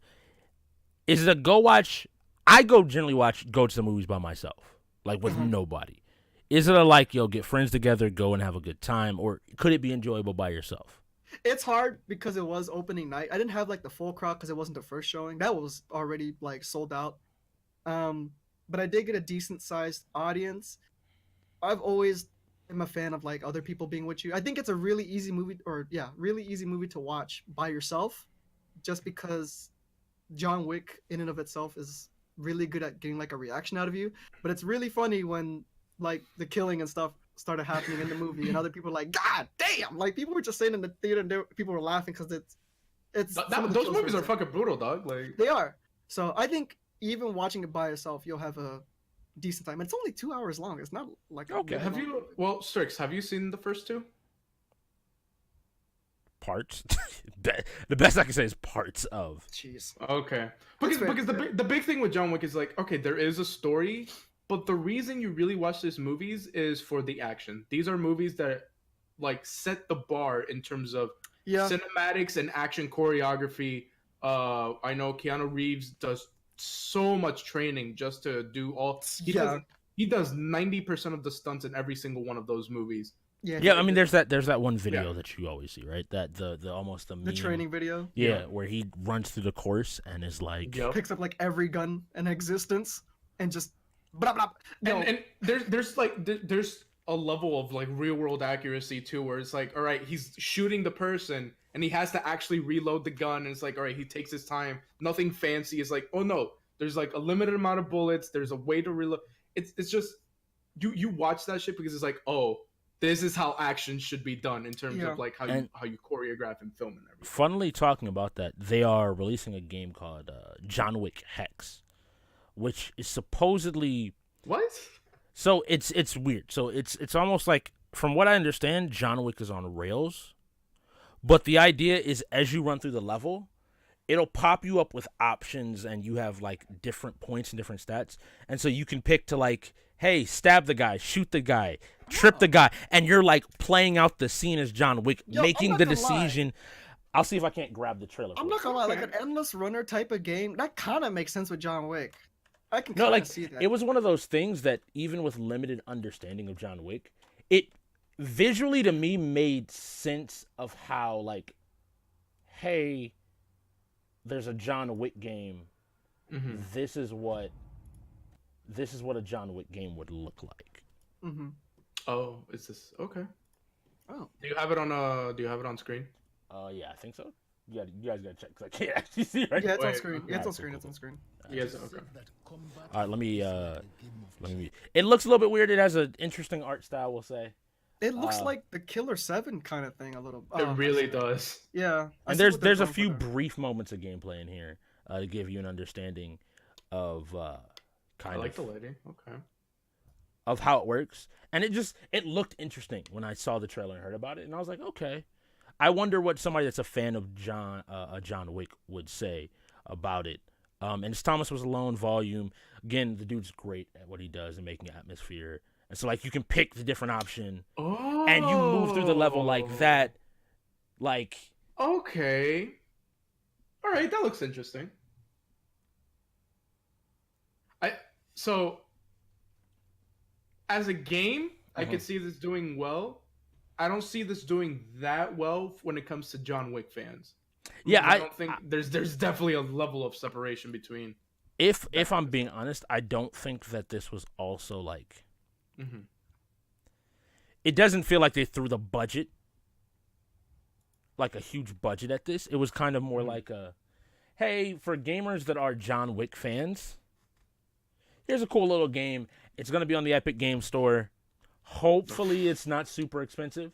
Is it a go watch? I go to the movies by myself, like with nobody. Is it a like, get friends together, go and have a good time, or could it be enjoyable by yourself? It's hard because it was opening night. I didn't have like the full crowd because it wasn't the first showing. That was already like sold out. But I did get a decent sized audience. I've always am a fan of like other people being with you. I think it's a really easy movie to watch by yourself, just because John Wick in and of itself is really good at getting like a reaction out of you. But it's really funny when like the killing and stuff started happening in the movie and other people were like, God damn, like people were just sitting in the theater and people were laughing because those movies are fucking brutal, dog. Like they are. So I think even watching it by yourself, you'll have a decent time. And it's only 2 hours long. It's not like okay. Strix, have you seen the first two? Parts. The best I can say is parts of. Jeez. Okay. Because the big thing with John Wick is like, okay, there is a story, but the reason you really watch these movies is for the action. These are movies that like set the bar in terms of cinematics and action choreography. I know Keanu Reeves does so much training just to do all. He does 90% of the stunts in every single one of those movies. Yeah. I mean, there's that one video that you always see, right? That the the training video. Yeah, where he runs through the course and is like picks up like every gun in existence and just blah blah. And there's a level of like real world accuracy too, where it's like, all right, he's shooting the person and he has to actually reload the gun, and it's like, all right, he takes his time. Nothing fancy. It's like, oh no, there's like a limited amount of bullets. There's a way to reload. It's just you watch that shit because it's like, oh, this is how action should be done in terms of like how you choreograph and film and everything. Funnily talking about that, they are releasing a game called John Wick Hex, which is supposedly what? So it's weird. So it's almost like, from what I understand, John Wick is on rails, but the idea is as you run through the level, it'll pop you up with options, and you have like different points and different stats, and so you can pick to like, hey, stab the guy, shoot the guy, trip the guy, and you're like playing out the scene as John Wick, making the decision. Lie. I'll see if I can't grab the trailer. I'm not gonna lie, like an endless runner type of game, that kind of makes sense with John Wick. I can see that. It was one of those things that even with limited understanding of John Wick, it visually to me made sense of how like, hey, there's a John Wick game. Mm-hmm. This is what a John Wick game would look like. Mm-hmm. Oh, is this okay? Oh, do you have it on screen? Yeah, I think so. You guys gotta check because I can't actually see right. Yeah, it's on screen. Yeah, it's on screen. It's on screen. Yes, okay. All right, let me. It looks a little bit weird. It has an interesting art style, we'll say. It looks like the Killer 7 kind of thing a little. It really does. Yeah. And there's a few brief moments of gameplay in here to give you an understanding of I like the lady. Okay. Of how it works, and it looked interesting when I saw the trailer and heard about it, and I was like, okay. I wonder what somebody that's a fan of John Wick would say about it. And it's Thomas Was Alone volume. Again, the dude's great at what he does and making atmosphere And so like you can pick the different option, Oh. and you move through the level like that. Like, okay, all right, that looks interesting. So as a game, I could see this doing well. I don't see this doing that well when it comes to John Wick fans. yeah, I don't think there's definitely a level of separation between. if I'm being honest, I don't think that this was also like. Mm-hmm. It doesn't feel like they threw the budget, like a huge budget at this. It was kind of more like a, hey, for gamers that are John Wick fans, here's a cool little game. It's going to be on the Epic Game Store. Hopefully it's not super expensive.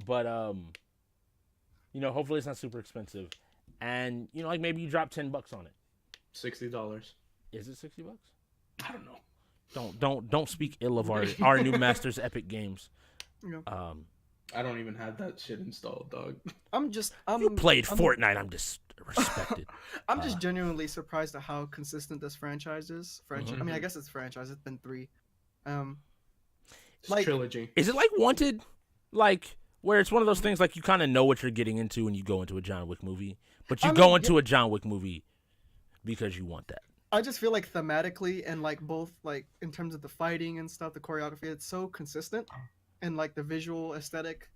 But, hopefully it's not super expensive. And, like maybe you drop $10 on it. $60. Is it $60? I don't know. Don't speak ill of our new masters Epic Games. Yeah. I don't even have that shit installed, dog. You played Fortnite. I'm just respected. I'm just genuinely surprised at how consistent this franchise is. I mean, I guess it's franchise. It's been 3. It's trilogy. Is it like Wanted? Like where it's one of those things like you kind of know what you're getting into when you go into a John Wick movie, but you go into a John Wick movie because you want that. I just feel like thematically and like both like in terms of the fighting and stuff, the choreography, it's so consistent, and like the visual aesthetic.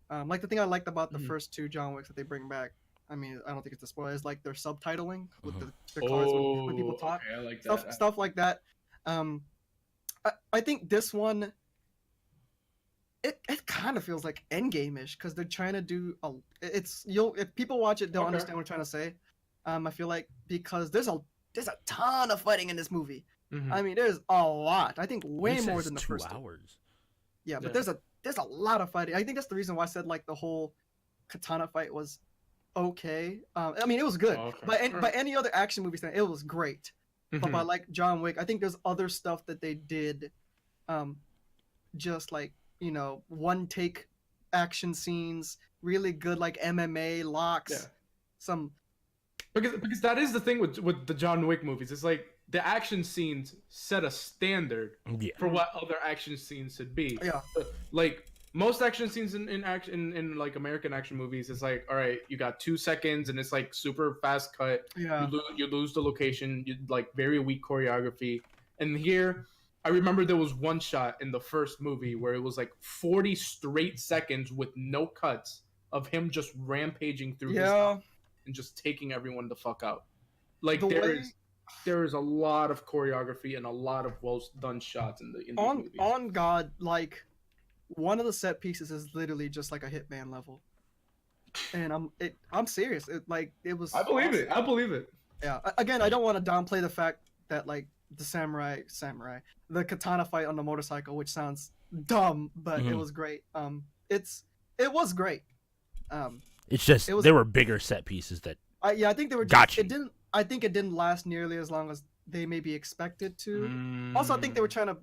Like the thing I liked about the first 2 John Wicks that they bring back. I mean, I don't think it's a spoiler. Is like their subtitling with the cars when people talk. Okay, I like that. Stuff like that. I think this one. It kind of feels like Endgame-ish because they're trying to do if people watch it, they'll understand what I'm trying to say. I feel like because there's a ton of fighting in this movie. Mm-hmm. I mean, there's a lot. I think way more than the 2 first hours. Yeah, but there's a lot of fighting. I think that's the reason why I said like the whole katana fight was okay. I mean, it was good. By any other action movie stand, it was great. But by like John Wick, I think there's other stuff that they did, just like one take action scenes, really good like MMA locks, some. Because that is the thing with the John Wick movies. It's like the action scenes set a standard for what other action scenes should be. Yeah. Like most action scenes in like American action movies, it's like, all right, you got 2 seconds and it's like super fast cut. Yeah. You lose the location. You like very weak choreography. And here, I remember there was one shot in the first movie where it was like 40 straight seconds with no cuts of him just rampaging through his house and just taking everyone the fuck out. Like there is a lot of choreography and a lot of well done shots in these movies. On God, like one of the set pieces is literally just like a Hitman level, and I'm serious. It was. I believe it. Yeah. Again, I don't want to downplay the fact that like the the katana fight on the motorcycle, which sounds dumb, but it was great. It was great. It's just there were bigger set pieces that. I think they were. Got you. I think it didn't last nearly as long as they maybe expected to. Also, I think they were trying to.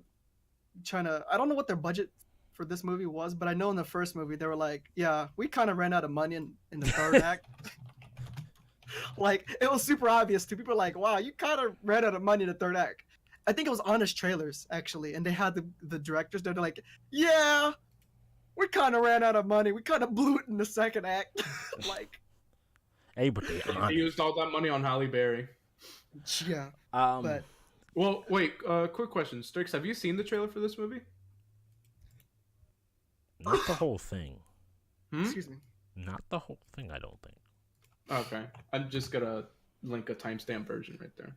I don't know what their budget for this movie was, but I know in the first movie they were like, yeah, we kind of ran out of money in the third act. Like it was super obvious to people. Like, wow, you kind of ran out of money in the third act. I think it was Honest Trailers actually, and they had the directors there. They're like, yeah, we kind of ran out of money. We kind of blew it in the second act. Like, hey, but they used all that money on Halle Berry. Yeah. But well, wait. Quick question, Strix. Have you seen the trailer for this movie? Not the whole thing. Excuse me. Not the whole thing. I don't think. Okay, I'm just gonna link a timestamp version right there.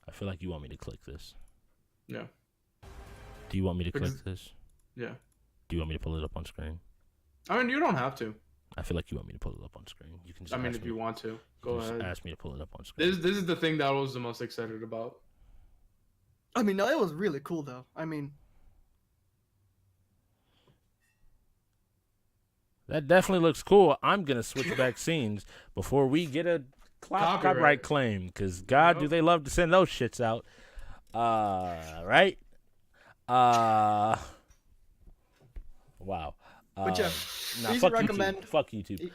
I feel like you want me to click this. Yeah. Do you want me to click this? Yeah. Do you want me to pull it up on screen? I mean, you don't have to. I feel like you want me to pull it up on screen. You can. Just if you want to, go ahead. Ask me to pull it up on screen. This is the thing that I was the most excited about. I mean, no, it was really cool though. I mean, that definitely looks cool. I'm gonna switch back scenes before we get a copyright claim, because God, do they love to send those shits out. Right? Wow. But yeah, nah, easy recommend. YouTube. Fuck YouTube.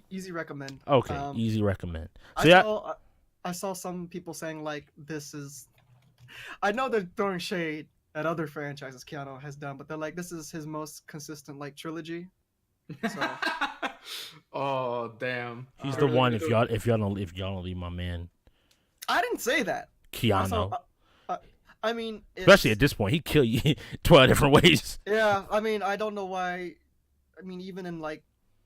Easy recommend. Okay, easy recommend. So I saw some people saying like this is I know they're throwing shade at other franchises Keanu has done, but they're like, this is his most consistent like trilogy. So Oh damn. He's I the really one. do. If y'all don't leave my man I didn't say that. Keanu. Also, I mean, Especially it's- at this point, he kill you 12 different ways. Yeah, I mean, I don't know why. I mean, even in like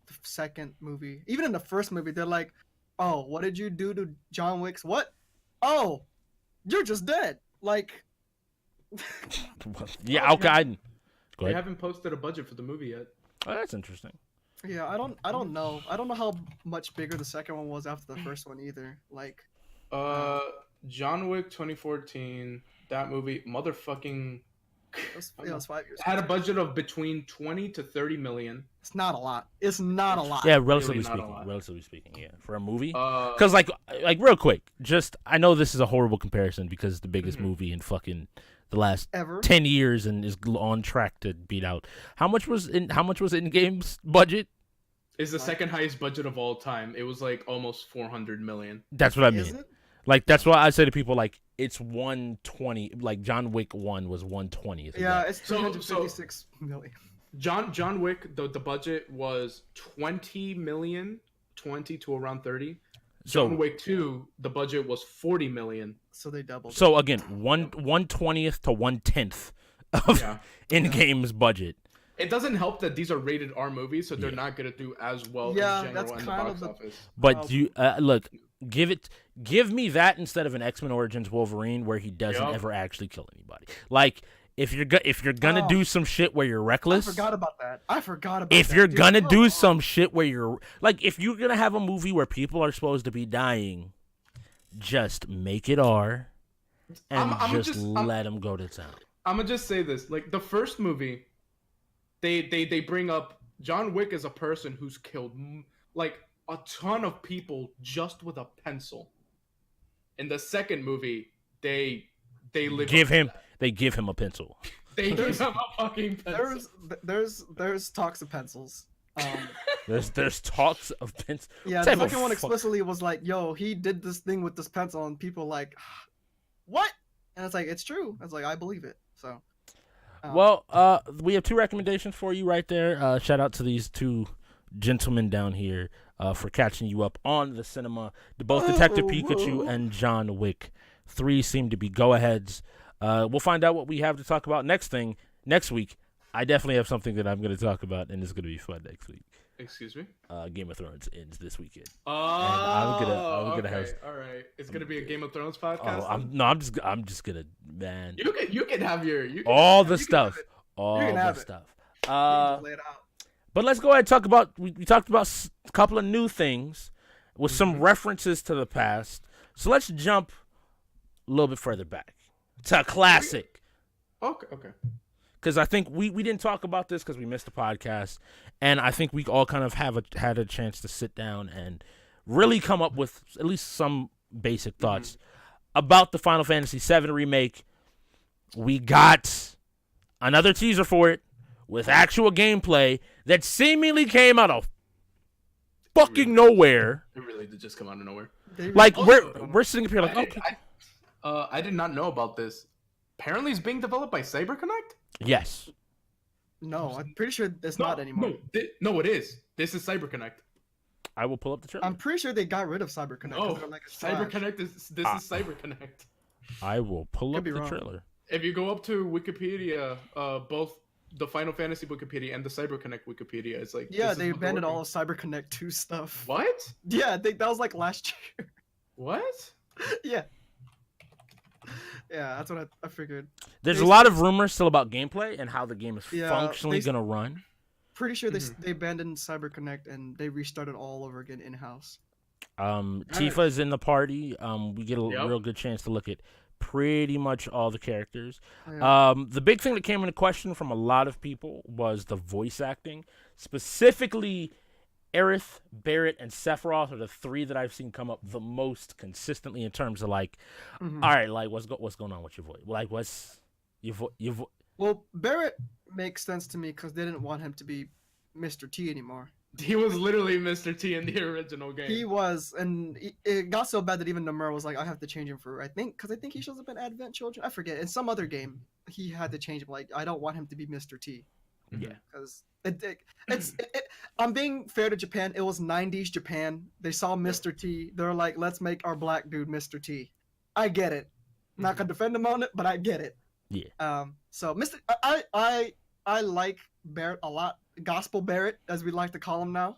the second movie, even in the first movie, they're like, "Oh, what did you do to John Wick's what? Oh, you're just dead." Like, Yeah, okay. Go They ahead. haven't posted a budget for the movie yet. Oh, that's interesting. yeah, I don't know. I don't know how much bigger the second one was after the first one either. Like, John Wick 2014. That movie, motherfucking, it was 5 years. had a budget of between 20 to 30 million. It's not a lot. It's not a lot. Yeah, relatively not a speaking. lot. Relatively speaking, yeah, for a movie. Uh, Because like real quick, just I know this is a horrible comparison because it's the biggest Mhm. movie in fucking the last Ever. 10 years and is on track to beat out. How much was in game's budget? is the second highest budget of all time. It was like almost 400 million. That's what I mean. Is it? Like that's why I say to people like it's 120. Like John Wick 1 was 120. Yeah, it's So- 356 million. John Wick, the budget was 20 million, 20 to around 30. John So Wick 2, the budget was 40 million. So they doubled. so again, 1/20th to 1/10 of Yeah. in game's budget. It doesn't help that these are rated R movies, so they're Yeah. not gonna do as well Yeah, in general that's in the kind box of the- office. But you look, give me that instead of an X-Men Origins Wolverine where he doesn't Yup. ever actually kill anybody. Like if you're gonna Oh. do some shit where you're I reckless, forgot about that. if that, you're dude. gonna do Oh. some shit where you're like, if you're gonna have a movie where people are supposed to be dying, just make it R and I'm just let them go to town. I'm gonna just say this: like the first movie, they bring up John Wick as a person who's killed like a ton of people just with a pencil. In the second movie, they live Give up to him, that. they give him a pencil. They give him a fucking pencil. There's talks of pencils. There's talks of pencil. Yeah, What the type of second one fuck- explicitly was like, "Yo, he did this thing with this pencil," and people like, "What?" And it's like, it's true. It's like, I believe it. So, Well, we have two recommendations for you right there. Shout out to these two gentlemen down here for catching you up on the cinema. Both Detective Pikachu and John Wick 3 seem to be go-aheads. We'll find out what we have to talk about next week. I definitely have something that I'm going to talk about, and it's going to be fun next week. Excuse me. Game of Thrones ends this weekend. Oh, I'm gonna okay. have- All right. It's gonna be a Game of Thrones podcast. Oh, I'm just gonna, man. You can have your All the you can stuff. have it. All can the have it. stuff. just lay it out. But let's go ahead and talk about. We talked about a couple of new things with some references to the past. So let's jump a little bit further back to a classic. Okay. Because I think we didn't talk about this because we missed the podcast, and I think we all kind of had a chance to sit down and really come up with at least some basic thoughts about the Final Fantasy VII remake. We got another teaser for it with actual gameplay that seemingly came out of fucking nowhere. It really did just come out of nowhere. Like Also, we're sitting up here like, okay, I did not know about this. Apparently, it's being developed by CyberConnect. yes. No, I'm pretty sure it's not anymore. No, it is. This is CyberConnect. I will pull up the trailer. I'm pretty sure they got rid of CyberConnect. 'cause No, they're like, it's trash. CyberConnect is is CyberConnect. I will pull Could up be the wrong. trailer. If you go up to Wikipedia, both the Final Fantasy Wikipedia and the CyberConnect Wikipedia, it's like Yeah, this is they what they're abandoned all working- of CyberConnect 2 stuff. What? Yeah, I think that was like last year. What? Yeah. Yeah, that's what I figured. There's They- a lot of rumors still about gameplay and how the game is Yeah, functionally they- gonna run. Pretty sure Mhm. they abandoned CyberConnect and they restarted all over again in house. Tifa's in the party. We get a Yep. real good chance to look at pretty much all the characters. Yeah. The big thing that came into question from a lot of people was the voice acting. Specifically, Aerith, Barrett, and Sephiroth are the three that I've seen come up the most consistently in terms of like, Mhm. all right, like what's going on with your voice? Like what's your voice? Well, Barrett makes sense to me because they didn't want him to be Mr. T anymore. He was literally Mr. T in the original game. He was, and it got so bad that even Nomura was like, I have to change him for, I think he shows up in Advent Children. I forget. In some other game, he had to change him. Like, I don't want him to be Mr. T. Yeah. Because I'm being fair to Japan. It was 90s Japan. They saw Mr. T. They're like, let's make our black dude Mr. T. I get it. Not gonna defend him on it, but I get it. Yeah. So I like Barrett a lot. Gospel Barrett, as we like to call him now.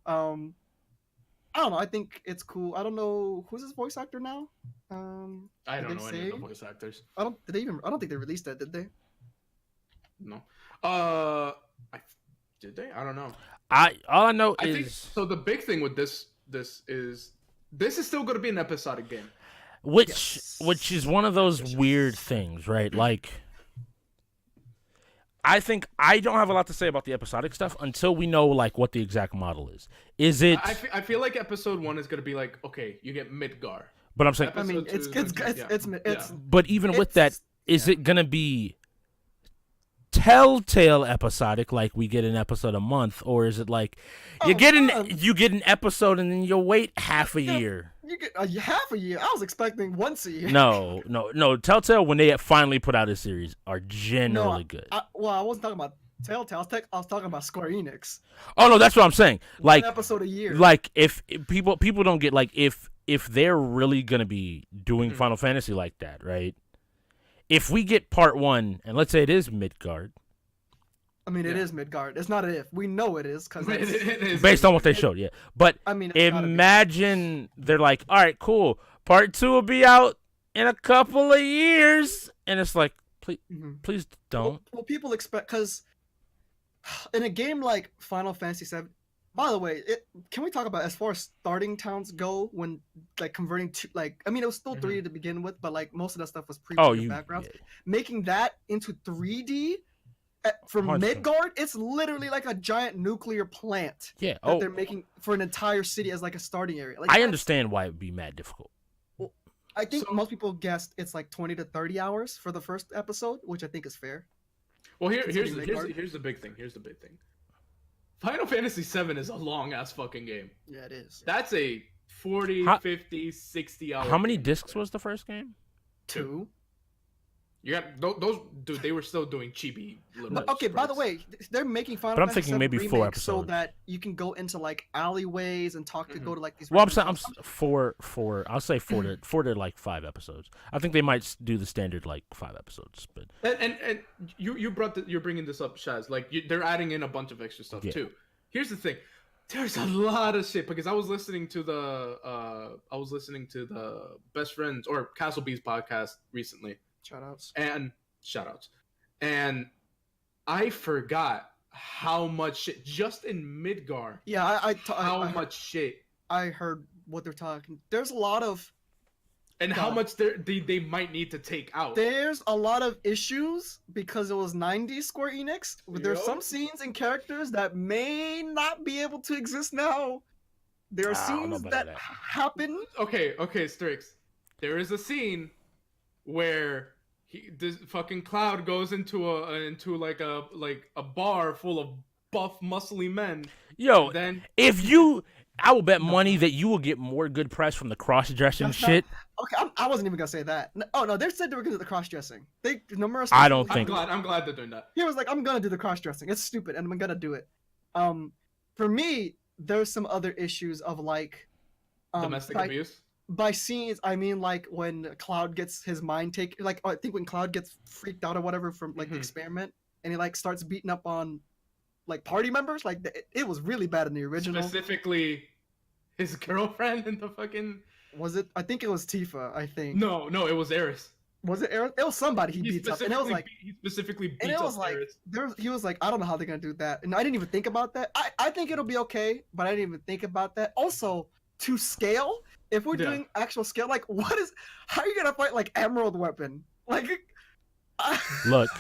I don't know. I think it's cool. I don't know who's his voice actor now. I don't know any of the voice actors. I don't think they released that, did they? No. Did they? I don't know. All I know I is think, so. The big thing with this is still going to be an episodic game, which is one of those weird things, right? Like, I think I don't have a lot to say about the episodic stuff until we know like what the exact model is. Is it? I feel like episode 1 is going to be like, okay, you get Midgar. But I'm saying, I mean, it's. But even with that, is it gonna be telltale episodic, like we get an episode a month, or is it like you get an episode and then you'll wait half a year? You get half a year. I was expecting once a year. No. Telltale, when they finally put out a series, are generally good. I wasn't talking about Telltale. I was talking about Square Enix. Oh no, that's what I'm saying. Like one episode a year. Like if people don't get, like, if they're really gonna be doing Final Fantasy like that, right? If we get part 1, and let's say it is Midgard. I mean, it is Midgard. It's not an if. We know it is because based on what they showed, yeah. But I mean, imagine they're like, all right, cool. Part 2 will be out in a couple of years, and it's like, please don't. Well, people expect, because in a game like Final Fantasy VII. By the way, can we talk about as far as starting towns go when like converting to, like, I mean, it was still 3D to begin with, but like most of that stuff was backgrounds. Yeah. Making that into 3D from 100%. Midgard, it's literally like a giant nuclear plant. Yeah. That they're making for an entire city as like a starting area. Like, I understand why it would be mad difficult. Well, I think most people guessed it's like 20 to 30 hours for the first episode, which I think is fair. Well, here's the big thing. Here's the big thing. Final Fantasy VII is a long-ass fucking game. Yeah, it is. That's a 40, 50, 60 hour How many discs was the first game? 2. You got those, dude. They were still doing chibi little. Okay, sprites. By the way, they're making Final but I'm Fantasy thinking maybe 4 episodes, so that you can go into like alleyways and go to like these. Well, I'm saying four. I'll say 4 to like 5 episodes. I think they might do the standard like 5 episodes, but and you're bringing this up, Shaz. Like they're adding in a bunch of extra stuff too. Here's the thing. There's a lot of shit because I was listening to the Best Friends or Castle Bees podcast recently. Shoutouts. And I forgot how much shit just in Midgar. Yeah, how much shit. I heard what they're talking. There's a lot of. And how much they might need to take out. There's a lot of issues because it was 90s Square Enix. There's some scenes and characters that may not be able to exist now. There are scenes that happen. Okay, Strix. There is a scene where this fucking Cloud goes into a bar full of buff, muscly men. Yo, I will bet money that you will get more good press from the cross-dressing shit. Okay, I wasn't even gonna say that. Oh no, they said they were gonna do the cross-dressing. I don't think. I'm glad they're doing that. He was like, I'm gonna do the cross-dressing. It's stupid, and I'm gonna do it. For me, there's some other issues of like domestic abuse. By scenes, I mean like when Cloud gets his mind taken. Like I think when Cloud gets freaked out or whatever from like the experiment, and he like starts beating up on like party members. Like it was really bad in the original. Specifically, his girlfriend in the fucking. Was it? I think it was Tifa. I think. No, it was Eris. Was it Eris? It was somebody he beats up, and it was like he specifically beats and it was up like Eris. He was like, I don't know how they're gonna do that, and I didn't even think about that. I think it'll be okay, but I didn't even think about that. Also, to scale, if we're doing actual scale, like how are you gonna fight like Emerald Weapon? Like, look,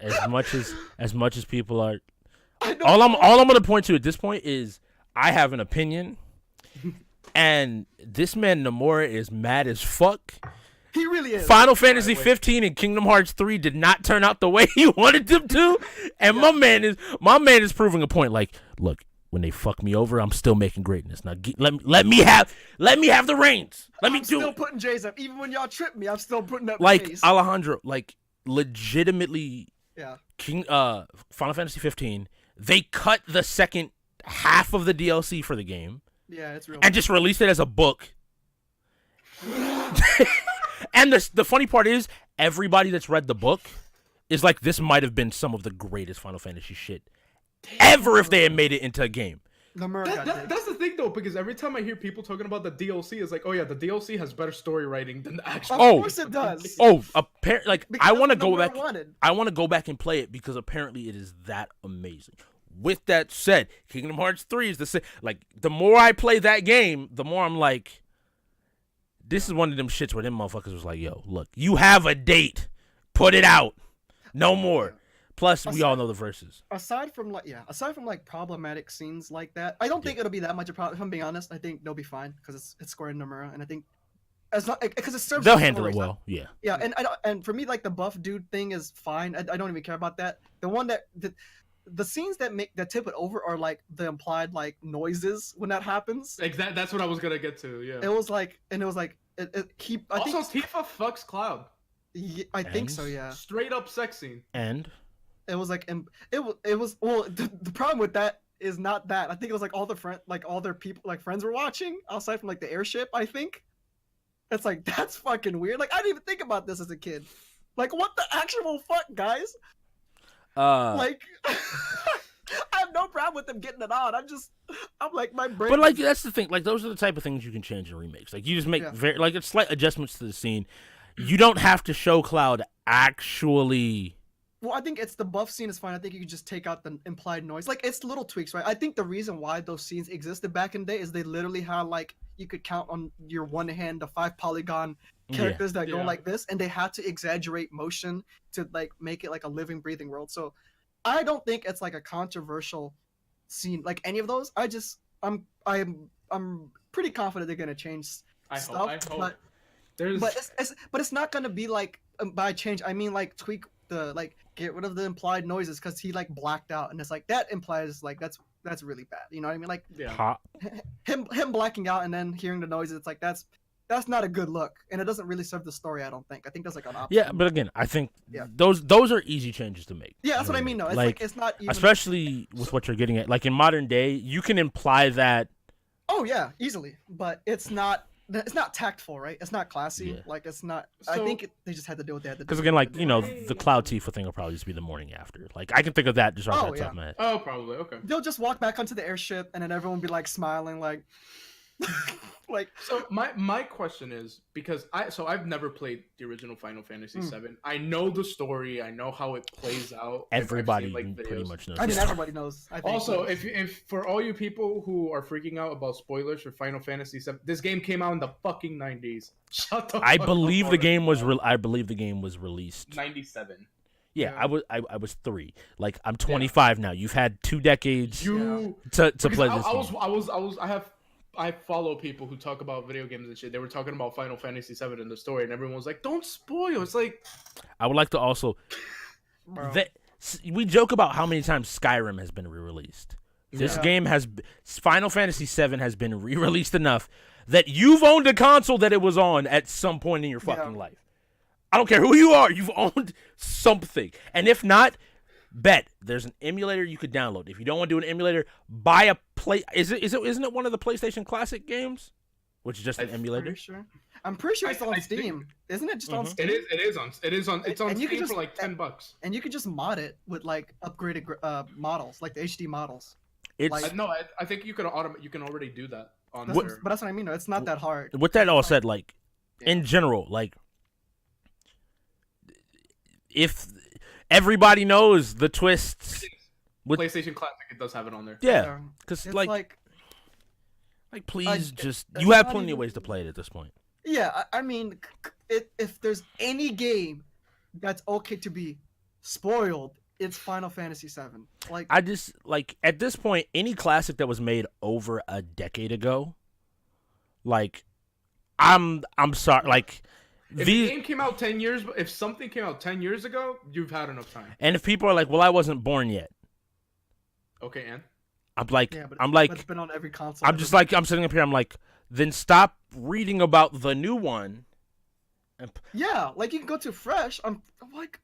as much as people are, all I'm gonna point to at this point is I have an opinion. And this man Nomura is mad as fuck. He really is. Final Fantasy 15 and Kingdom Hearts 3 did not turn out the way he wanted them to, and my man is proving a point. Like, look, when they fuck me over, I'm still making greatness. Now let me have the reins. Let me I'm do still it. putting J's up. Even when y'all trip me, I'm still putting up Like J's. Alejandro, like legitimately, Yeah. Final Fantasy 15. They cut the second half of the DLC for the game Yeah, it's real. and just released it as a book. And the funny part is, everybody that's read the book is like, this might have been some of the greatest Final Fantasy shit ever if they had made it into a game. That's the thing though, because every time I hear people talking about the DLC, it's like, oh yeah, the DLC has better story writing than the actual. Of course it does. Oh, like Because I want to that's what go back. Nomura wanted. I want to go back and play it because apparently it is that amazing. With that said, Kingdom Hearts 3 is the same. Like, the more I play that game, the more I'm like, this is one of them shits where them motherfuckers was like, yo, look, you have a date, put it out, no more. Plus, we all know the verses. Aside from like problematic scenes like that, I don't think it'll be that much a problem. If I'm being honest, I think they'll be fine because it's Square and Nomura, and I think as not because it serves. They'll handle it well. Yeah. Yeah, and for me, like the buff dude thing is fine. I don't even care about that. The one the scenes that tip it over are like the implied like noises when that happens. Exactly. That's what I was gonna get to. Yeah. It was like Also, Tifa fucks Cloud. I think so. Yeah. Straight up sex scene. And it was like it was well. The problem with that is not that. I think it was like all their people like friends were watching outside from like the airship. I think. It's like that's fucking weird. Like I didn't even think about this as a kid. Like what the actual fuck, guys? Like I have no problem with them getting it on. I'm like my brain. But like that's the thing. Like those are the type of things you can change in remakes. Like you just make it's slight adjustments to the scene. You don't have to show Cloud actually. Well, I think it's the buff scene is fine. I think you could just take out the implied noise. Like it's little tweaks, right? I think the reason why those scenes existed back in the day is they literally had like you could count on your one hand the 5 polygon characters that go like this, and they had to exaggerate motion to like make it like a living, breathing world. So I don't think it's like a controversial scene like any of those. I'm pretty confident they're gonna change stuff. I hope. But it's not gonna be like by change. I mean like tweak the like get rid of the implied noises because he like blacked out, and it's like that implies like that's really bad. You know what I mean? Like him blacking out and then hearing the noises. It's like that's not a good look, and it doesn't really serve the story. I don't think. I think that's like an option. Yeah, but again, I think those are easy changes to make. Yeah, that's what I mean. though. It's like it's not even... especially with what you're getting at. Like in modern day, you can imply that. Oh yeah, easily, but it's not tactful, right? It's not classy. Yeah. Like it's not. So, I think they just had to do what they had to do. Because again, like the Cloud Tifa thing will probably just be the morning after. Like I can think of that just off the top of my head. Oh, probably okay. They'll just walk back onto the airship, and then everyone will be like smiling, like. Like so my question is because I've never played the original Final Fantasy VII. I know the story. I know how it plays out. Everybody seen, pretty much knows. I mean, everybody knows. I think also, if for all you people who are freaking out about spoilers for Final Fantasy VII, this game came out in the fucking 90s. Shut the. I believe the game was released 97. Yeah, I was 3. Like I'm 25 now. You've had 2 decades to play this game. I follow people who talk about video games and shit. They were talking about Final Fantasy VII in the story, and everyone was like, "Don't spoil." It's like, I would like to also. We joke about how many times Skyrim has been re-released. This game Final Fantasy VII has been re-released enough that you've owned a console that it was on at some point in your fucking life. I don't care who you are. You've owned something, and if not. Bet there's an emulator you could download. If you don't want to do an emulator, buy a isn't it one of the PlayStation Classic games? Which is just an emulator? I'm pretty sure it's on Steam. Isn't it just on Steam? It is on Steam for like $10. And you can just mod it with like upgraded models, like the HD models. I think you can already do that on but that's what I mean. It's not that hard. With that all said, like in general, like if everybody knows the twists. With PlayStation Classic, it does have it on there. Yeah, because like please you have plenty of ways to play it at this point. Yeah, I mean, if there's any game that's okay to be spoiled, it's Final Fantasy VII. Like I just like at this point, any classic that was made over a decade ago, like I'm sorry, like. If the game came out 10 years, if something came out 10 years ago, you've had enough time. And if people are like, well, I wasn't born yet. Okay, and? I'm like, Yeah, but it's been on every console. I'm just like, I'm sitting up here. I'm like, then stop reading about the new one. Yeah, like you can go to Fresh. I'm like,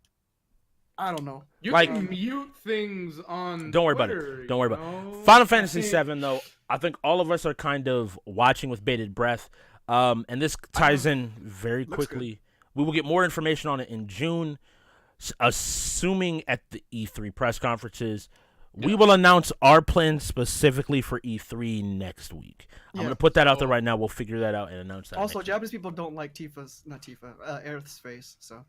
I don't know. You Like- can mute things on. Don't worry about Twitter, it. Don't worry you about know? it. Final Fantasy I think- VII, though, I think all of us are kind of watching with bated breath. And this ties in very Looks quickly. We will get more information on it in June, assuming at the E3 press conferences. We will announce our plans specifically for E3 next week. I'm going to put that out there right now. We'll figure that out and announce that. Also, next Japanese people don't like Aerith's face, so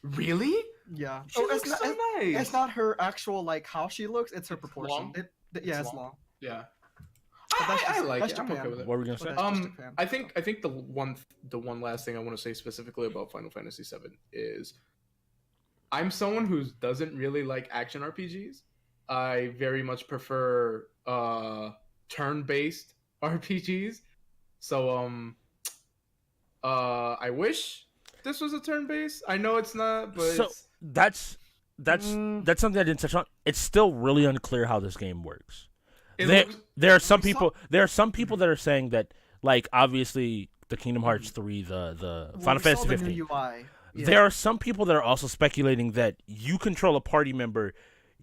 Really? yeah. She looks so nice. It's not her actual like how she looks. It's her It's proportion. long? It's long. Yeah. But that's I just- like that's it. I'm Japan. okay with it. What were we going to But say? that's just Japan. I think the one last thing I want to say specifically about Final Fantasy VII is I'm someone who doesn't really like action RPGs. I very much prefer turn-based RPGs. So I wish this was a turn-based. I know it's not, but So that's something I didn't touch on. It's still really unclear how this game works. There are some people that are saying that, like, obviously the Kingdom Hearts 3, the Final Fantasy 15. UI. Yeah. There are some people that are also speculating that you control a party member,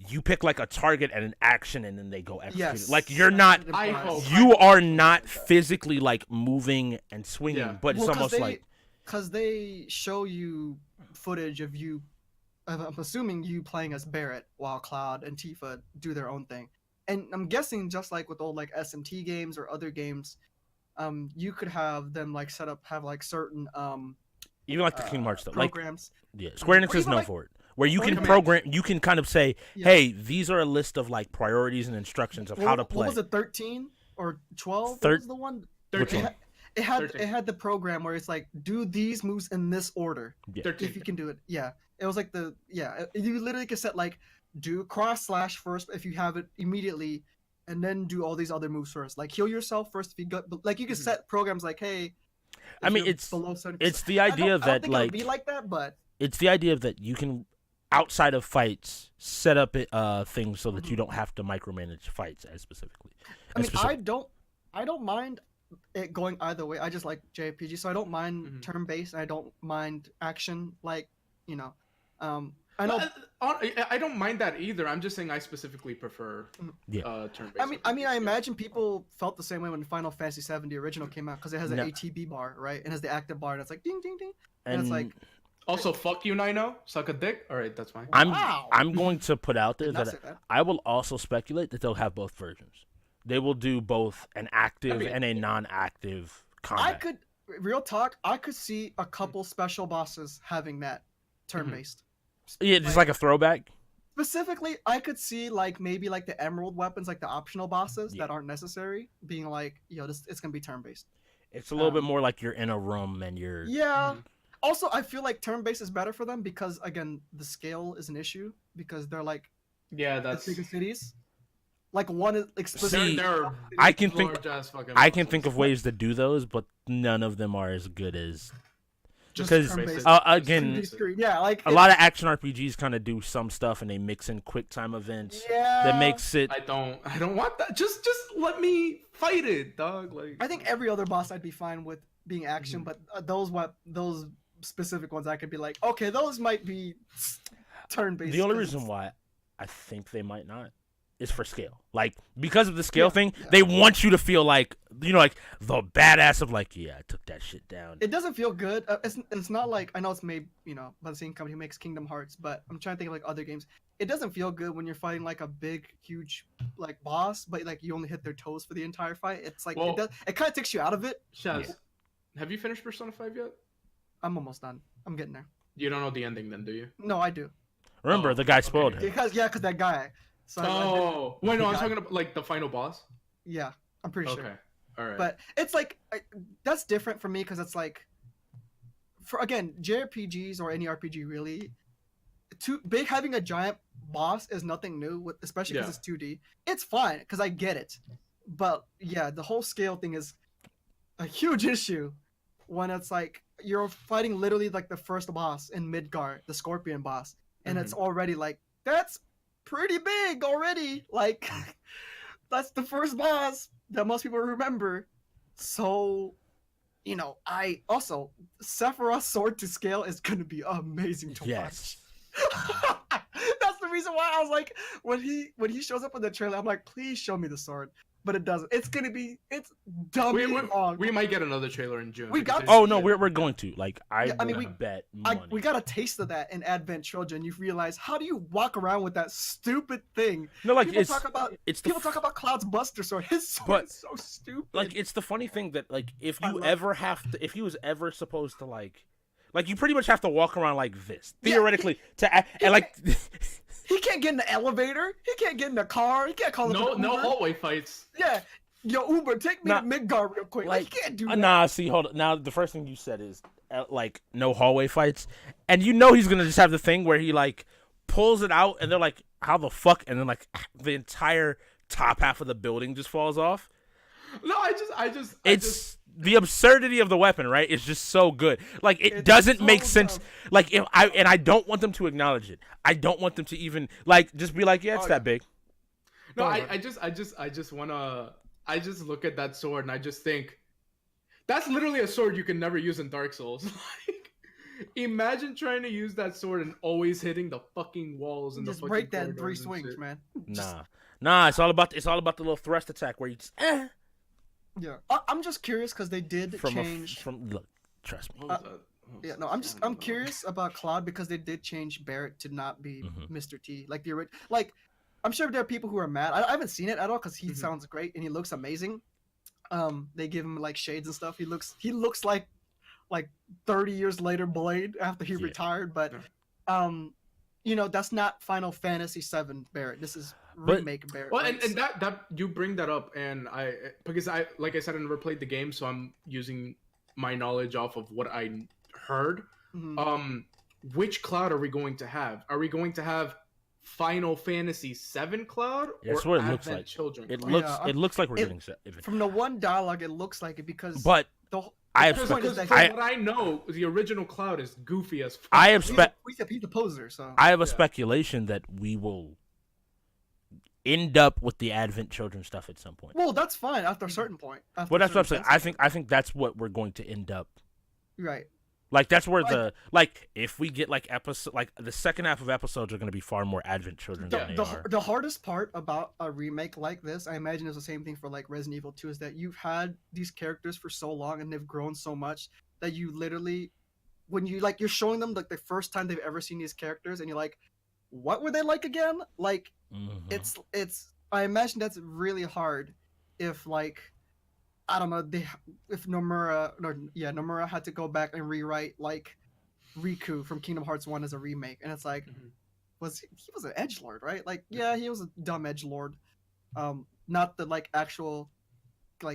you pick like a target and an action, and then they go execute it. Yes. Like you're not, I hope. you are not physically like moving and swinging, Yeah. but it's almost like because they show you footage of you. I'm assuming you playing as Barrett while Cloud and Tifa do their own thing, and I'm guessing just like with old like SMT games or other games, you could have them like have like certain even like the Kingdom Hearts stuff. Like programs. yeah, Square Enix Or is even, known like, for it. Where you or can even- program, you can kind of say, Yeah. "Hey, these are a list of like priorities and instructions of how to play." What was it, 13 or 12? What Thir- was the one? Which one? It had 13. it had the program where it's like do these moves in this order Yeah. 13. if you can do it. Yeah, it was like you literally could set like do / first if you have it immediately, and then do all these other moves first. Like heal yourself first if you got like you could set programs like hey. I if mean, you're it's below 70%. it's the I idea don't that think like it would be like that, but it's the idea that you can outside of fights set up things so that you don't have to micromanage fights as specifically. I mean, I don't mind it going either way. I just like JRPG, so I don't mind turn-based. And I don't mind action, like I know. I don't mind that either. I'm just saying I specifically prefer turn-based. I mean, I imagine people felt the same way when Final Fantasy VII, the original, came out because it has an ATB bar, right? It has the active bar, and it's like ding, ding, ding, and it's like. Also, fuck you, Nino. Suck a dick. All right, that's fine. I'm going to put out there Did not that say that. I will also speculate that they'll have both versions. They will do both an active and a non-active combat. Real talk, I could see a couple special bosses having that turn-based. Yeah, just like a throwback. Specifically, I could see like maybe like the emerald weapons, like the optional bosses that aren't necessary, being like, it's gonna be turn-based. It's a little bit more like you're in a room and you're. Yeah. Also, I feel like turn-based is better for them because again, the scale is an issue because they're like that's bigger cities. Like one is like See, they're I can think large-ass of ways to do those, but none of them are as good as Just because turn-based. again, yeah, like a lot of action RPGs kind of do some stuff and they mix in quick time events that makes it. I don't want that. Just let me fight it, dog. Like I think every other boss I'd be fine with being action, but those specific ones I could be like, okay, those might be turn-based. The only reason why I think they might not is for scale. Like because of the scale thing, they want you to feel like like the badass of like, yeah, I took that shit down. It doesn't feel good. It's not like I know it's made by the same company who makes Kingdom Hearts, but I'm trying to think of like other games. It doesn't feel good when you're fighting like a big, huge like boss, but like you only hit their toes for the entire fight. It's like it kind of takes you out of it. Shaz, have you finished Persona 5 yet? I'm almost done. I'm getting there. You don't know the ending then, do you? No, I do. Remember, the guy spoiled it. Because that guy. So wait, no, I'm talking about like the final boss. Yeah, I'm pretty sure. Okay, all right. But it's like that's different for me because it's like, for again, JRPGs or any RPG really, having a giant boss is nothing new, especially because it's 2D. It's fine because I get it, but yeah, the whole scale thing is a huge issue when it's like you're fighting literally like the first boss in Midgar, the Scorpion boss, and it's already like that's pretty big already. Like that's the first boss that most people remember. So, I also Sephiroth's sword to scale is gonna be amazing to Yes. watch. That's the reason why I was like, when he shows up in the trailer, I'm like, please show me the sword. But it doesn't. It's dummy long. We might get another trailer in June. We got- Oh no, we're going to. Like Yeah, I mean, would bet money. we got a taste of that in Advent Children. You realize, how do you walk around with that stupid thing? No, like People it's talk about it's the people talk about Cloud's Buster Sword. His sword But, is so stupid. like it's the funny thing that like if I you love ever have to, if he was ever supposed to like you pretty much have to walk around like this Yeah, theoretically and like he can't get in the elevator. He can't get in the car. He can't call no Uber. hallway fights. Yeah. Yo, Uber, take me Nah, to Midgard real quick. Like, he can't do that. nah. See, hold on. Now the first thing you said is like no hallway fights, and you know he's gonna just have the thing where he like pulls it out, and they're like, how the fuck, and then like the entire top half of the building just falls off. No, I just The absurdity of the weapon, right? Is just so good. Like it It's doesn't so make sense. dumb. Like I don't want them to acknowledge it. I don't want them to even like just be like, yeah, it's Oh, that big. No, Don't I just wanna. I just look at that sword and I just think, that's literally a sword you can never use in Dark Souls. Like, imagine trying to use that sword and always hitting the fucking walls and Just the fucking break that in 3 corridors and swings, shit. man. Just- Nah. It's all about the little thrust attack where you just Yeah. I'm just curious because they did change. look. Trust me. What was that? Yeah, no, I'm curious about Cloud because they did change Barrett to not be Mr. T. Like the original. Like, I'm sure there are people who are mad. I haven't seen it at all because he sounds great and he looks amazing. They give him like shades and stuff. He looks like 30 years later Blade after he retired. But that's not Final Fantasy VII Barrett. This is remake Barrett. Well, right? and that you bring that up, and because I like I said, I never played the game, so I'm using my knowledge off of what I heard. Mhm. Which Cloud are we going to have? Are we going to have Final Fantasy VII Cloud Yeah, that's or what it looks Advent like. Children It Cloud? looks like we're it- getting set. From the one dialogue, it looks like it because But the I Because expect point is that from I what I know, the original Cloud is goofy as fuck. I he's expect a poser. So I have a Yeah. speculation that we will end up with the Advent Children stuff at some point. well, that's fine after a certain point. After Well, a that's what I'm saying. certain I think that's what we're going to end up. right. Like that's where Like- if we get like episode like the second half of episodes are going to be far more Advent Children than they are. The hardest part about a remake like this, I imagine it's the same thing for like Resident Evil 2, is that you've had these characters for so long and they've grown so much that you literally, when you you're showing them like the first time they've ever seen these characters and you're like, what were they like again? Like Mhm. it's I imagine that's really hard if I don't know, if Nomura had to go back and rewrite like Riku from Kingdom Hearts 1 as a remake, and it's like, Mhm. he was an edgelord, right? Like, yeah, he was a dumb edgelord, not the actual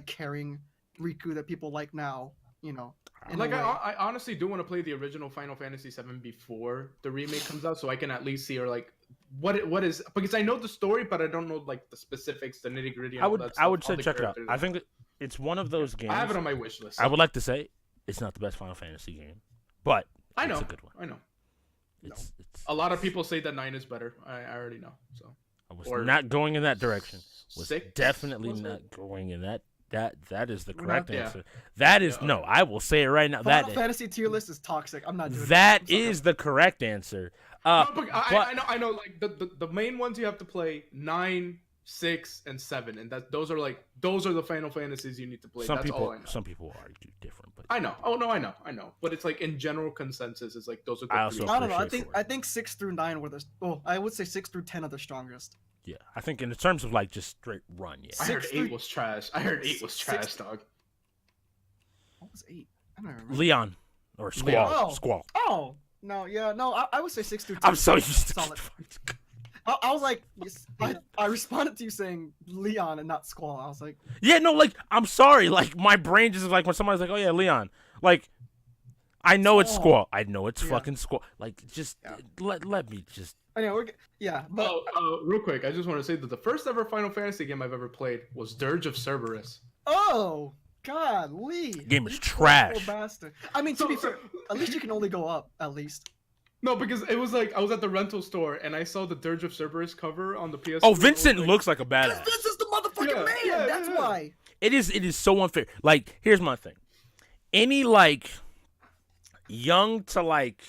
caring Riku that people like now, in a Like way. I honestly do want to play the original Final Fantasy VII before the remake comes out, so I can at least see what is, because I know the story, but I don't know like the specifics, the nitty gritty. I would say check it out. I think it's one of those games. I have it on my wish list. I would like to say it's not the best Final Fantasy game, but I know. it's a good one. I know. It's A lot of people say that 9 is better. I already know. So I was or not going in that direction. Was 6, definitely was it? not going in that. That is the We're correct not- yeah. answer. That is Yeah, no. I will say it right now. Final That Fantasy tier list is toxic. I'm not doing that it. I'm sorry. is the correct answer. No, but but- I know. Like the main ones you have to play 9, 6, and 7, and those are the Final Fantasies you need to play. That's all I know. Some people argue different, but I know. Oh no, I know. But it's like in general consensus, it's like those are the I three. also- I don't know. appreciate I think 6 through 9 were the. Oh, I would say 6 through 10 are the strongest. yeah, I think in terms of just straight run, yeah. I heard 6 8 through- was trash. I heard 8 was 6 trash, dog. What was 8? I don't remember. Leon or Squall. Leon. Oh. Squall. Oh no, yeah, no. I would say 6 through 10. I'm so used to. Solid. I was like, I responded to you saying Leon and not Squall. I was like, Yeah, no, I'm sorry. My brain just is when somebody's like, "Oh yeah, Leon." I know it's Squall. I know it's Yeah. fucking Squall. Just Yeah. let me just. anyway, but Real quick, I just want to say that the first ever Final Fantasy game I've ever played was Dirge of Cerberus. oh God, Lee, Game is you trash. poor bastard. I mean, to be fair, at least you can only go up. At least. No, because it was I was at the rental store and I saw the Dirge of Cerberus cover on the PS. Oh, Vincent looks like a badass. This is the motherfucker. fucking man. That's why. It is so unfair. Like, here's my thing. Any like young to like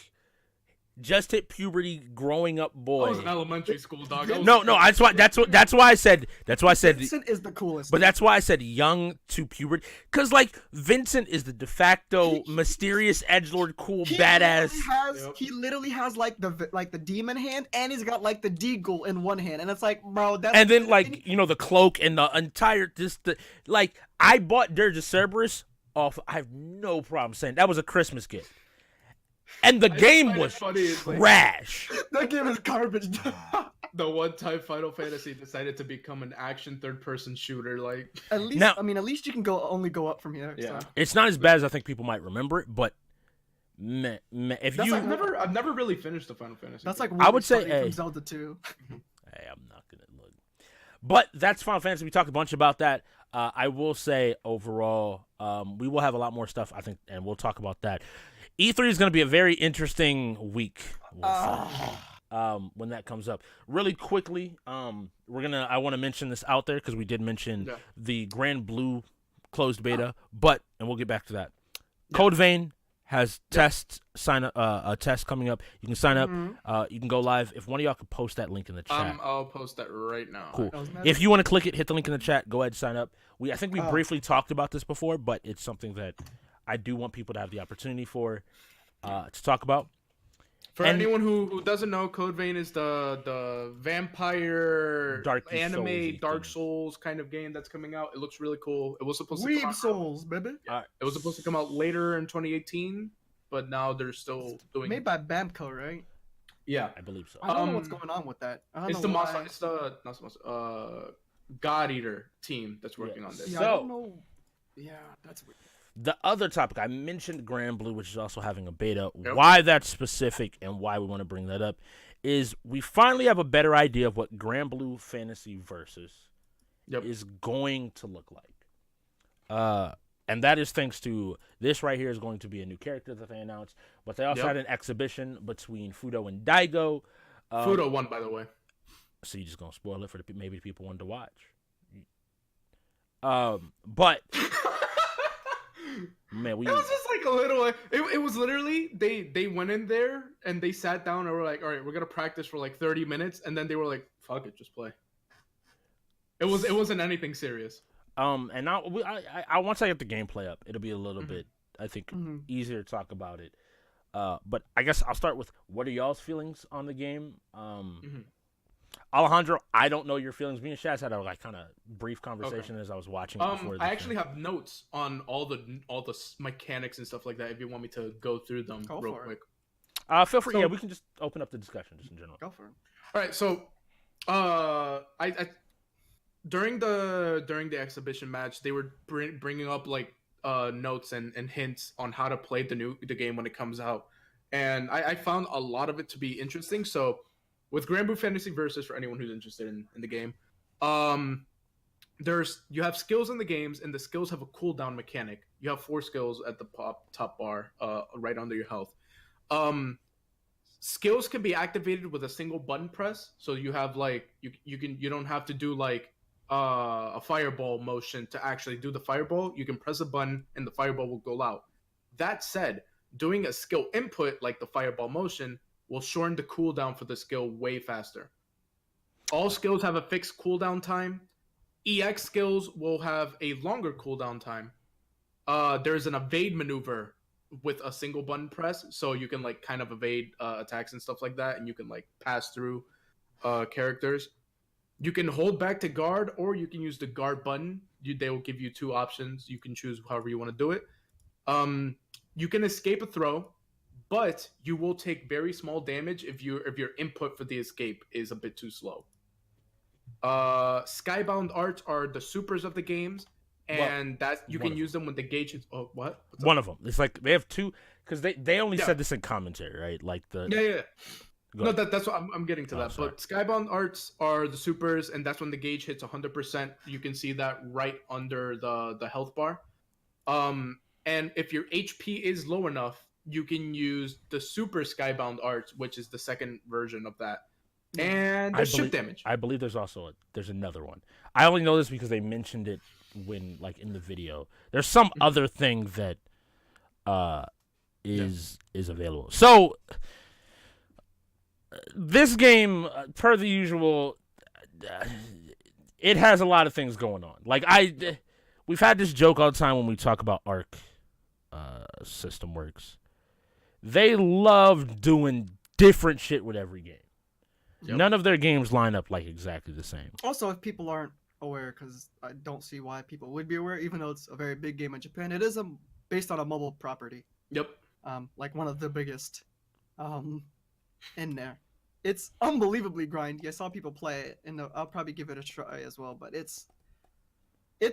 just hit puberty, growing up boy. I was in elementary school, dog. No. That's why I said. Vincent is the coolest. But that's why I said young to puberty, because like Vincent is the de facto mysterious edgelord, cool badass. He literally has like the demon hand, and he's got like the deagle in one hand, and it's like, bro, that's. And then like the cloak and the entire like I bought Dirge of Cerberus off. I have no problem saying that was a Christmas gift. And the game was trash. That game is garbage. The one time Final Fantasy decided to become an action third-person shooter, like at least you can only go up from here. Yeah, so. It's not as bad as I think people might remember it, but I've never really finished the Final Fantasy. That's like I would say from Zelda 2. Hey, I'm not gonna look. But that's Final Fantasy. We talked a bunch about that. I will say overall, we will have a lot more stuff, I think, and we'll talk about that. E3 is going to be a very interesting week when that comes up. Really quickly, I want to mention this out there because we did mention the Grand Blue closed beta, and we'll get back to that. Yeah. Code Vein has a test coming up. You can sign up. You can go live. If one of y'all could post that link in the chat. I'll post that right now. Cool. If you want to click it, hit the link in the chat. Go ahead and sign up. I think we briefly talked about this before, but it's something that I do want people to have the opportunity to talk about. For anyone who doesn't know, Code Vein is the vampire anime Dark Souls kind of game that's coming out. It looks really cool. It was supposed to come out Souls, baby. Yeah, it was supposed to come out later in 2018, but now they're still doing made by Bamco, right? Yeah, I believe so. I don't know what's going on with that. It's the God Eater team that's working on this. Yeah, I don't know. Yeah, that's weird. The other topic, I mentioned Grand Blue, which is also having a beta. Yep. Why that's specific and why we want to bring that up is we finally have a better idea of what Grand Blue Fantasy Versus is going to look like. And that is thanks to this right here is going to be a new character that they announced. But they also had an exhibition between Fudo and Daigo. Fudo won, by the way. So you're just going to spoil it for maybe people wanted to watch. But... Man, it was just like a little. It was literally they went in there and they sat down and were like, all right, we're gonna practice for like 30 minutes, and then they were like, fuck it, just play. It wasn't anything serious. And now I once I get the gameplay up, it'll be a little bit, I think, easier to talk about it. But I guess I'll start with what are y'all's feelings on the game? Alejandro, I don't know your feelings. Me and Shaz had a kind of brief conversation as I was watching. Before I actually have notes on all the mechanics and stuff like that. If you want me to go through them real quick, feel free. We can just open up the discussion just in general. Go for it. All right. So, I during the exhibition match, they were bringing up like notes and hints on how to play the game when it comes out, and I found a lot of it to be interesting. So. With Grand Blue Fantasy Versus, for anyone who's interested in the game, you have skills in the games, and the skills have a cooldown mechanic. You have 4 skills at the top bar, right under your health. Skills can be activated with a single button press, so you have like you don't have to do like a fireball motion to actually do the fireball. You can press a button, and the fireball will go out. That said, doing a skill input like the fireball motion will shorten the cooldown for the skill way faster. All skills have a fixed cooldown time. EX skills will have a longer cooldown time. There's an evade maneuver with a single button press, so you can like kind of evade attacks and stuff like that, and you can like pass through characters. You can hold back to guard, or you can use the guard button. They will give you 2 options. You can choose however you want to do it. You can escape a throw, but you will take very small damage if your input for the escape is a bit too slow. Skybound arts are the supers of the games, and you can use them when the gauge is. Oh, what? One of them. It's like they have 2 because they only said this in commentary, right? Like the No, that's what I'm getting to that. Sorry. But Skybound arts are the supers, and that's when the gauge hits 100%. You can see that right under the health bar. And if your HP is low enough, you can use the super Skybound arts, which is the second version of that. and there's ship damage. I believe there's another one. I only know this because they mentioned it when like in the video. There's some other thing that is available. So this game, per the usual, it has a lot of things going on. Like we've had this joke all the time when we talk about Arc System Works. They love doing different shit with every game. Yep. None of their games line up like exactly the same. Also, if people aren't aware, because I don't see why people would be aware, even though it's a very big game in Japan, it is based on a mobile property. Yep. Like one of the biggest in there. It's unbelievably grindy. I saw people play it, and I'll probably give it a try as well. But it's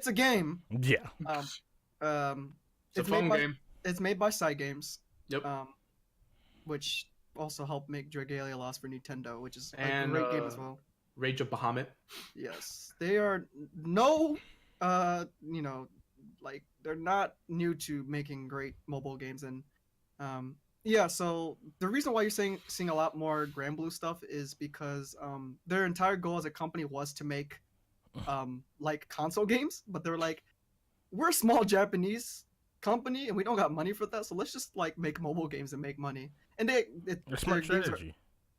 a game. Yeah. It's a fun game. It's made by Side Games. Yep. Which also helped make Dragalia Lost for Nintendo, which is a great game as well. Rage of Bahamut. Yes, they are like they're not new to making great mobile games, and yeah. So the reason why you're seeing a lot more Granblue stuff is because their entire goal as a company was to make like console games, but they're like, we're a small Japanese company and we don't got money for that, so let's just like make mobile games and make money. And they're smart strategy.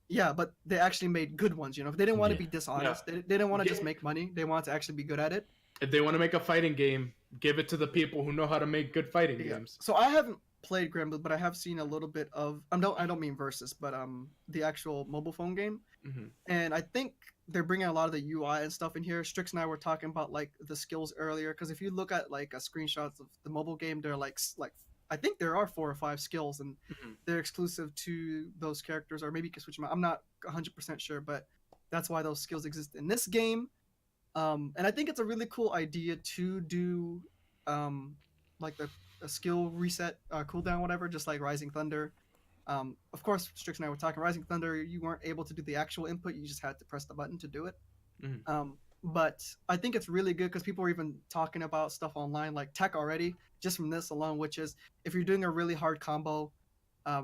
Yeah, but they actually made good ones. You know, if they didn't want to be dishonest, they didn't want to just make money. They wanted to actually be good at it. If they want to make a fighting game, give it to the people who know how to make good fighting games. So I haven't played Granblue, but I have seen a little bit of. I don't mean Versus, but the actual mobile phone game. Mm-hmm. And I think they're bringing a lot of the UI and stuff in here. Strix and I were talking about like the skills earlier, because if you look at like screenshots of the mobile game, they're like I think there are 4 or 5 skills, and they're exclusive to those characters, or maybe you can switch them out. I'm not 100% sure, but that's why those skills exist in this game. And I think it's a really cool idea to do like a skill reset cooldown, whatever, just like Rising Thunder. Of course, Strix and I were talking Rising Thunder, you weren't able to do the actual input, you just had to press the button to do it. But I think it's really good because people are even talking about stuff online like tech already, just from this alone, which is if you're doing a really hard combo,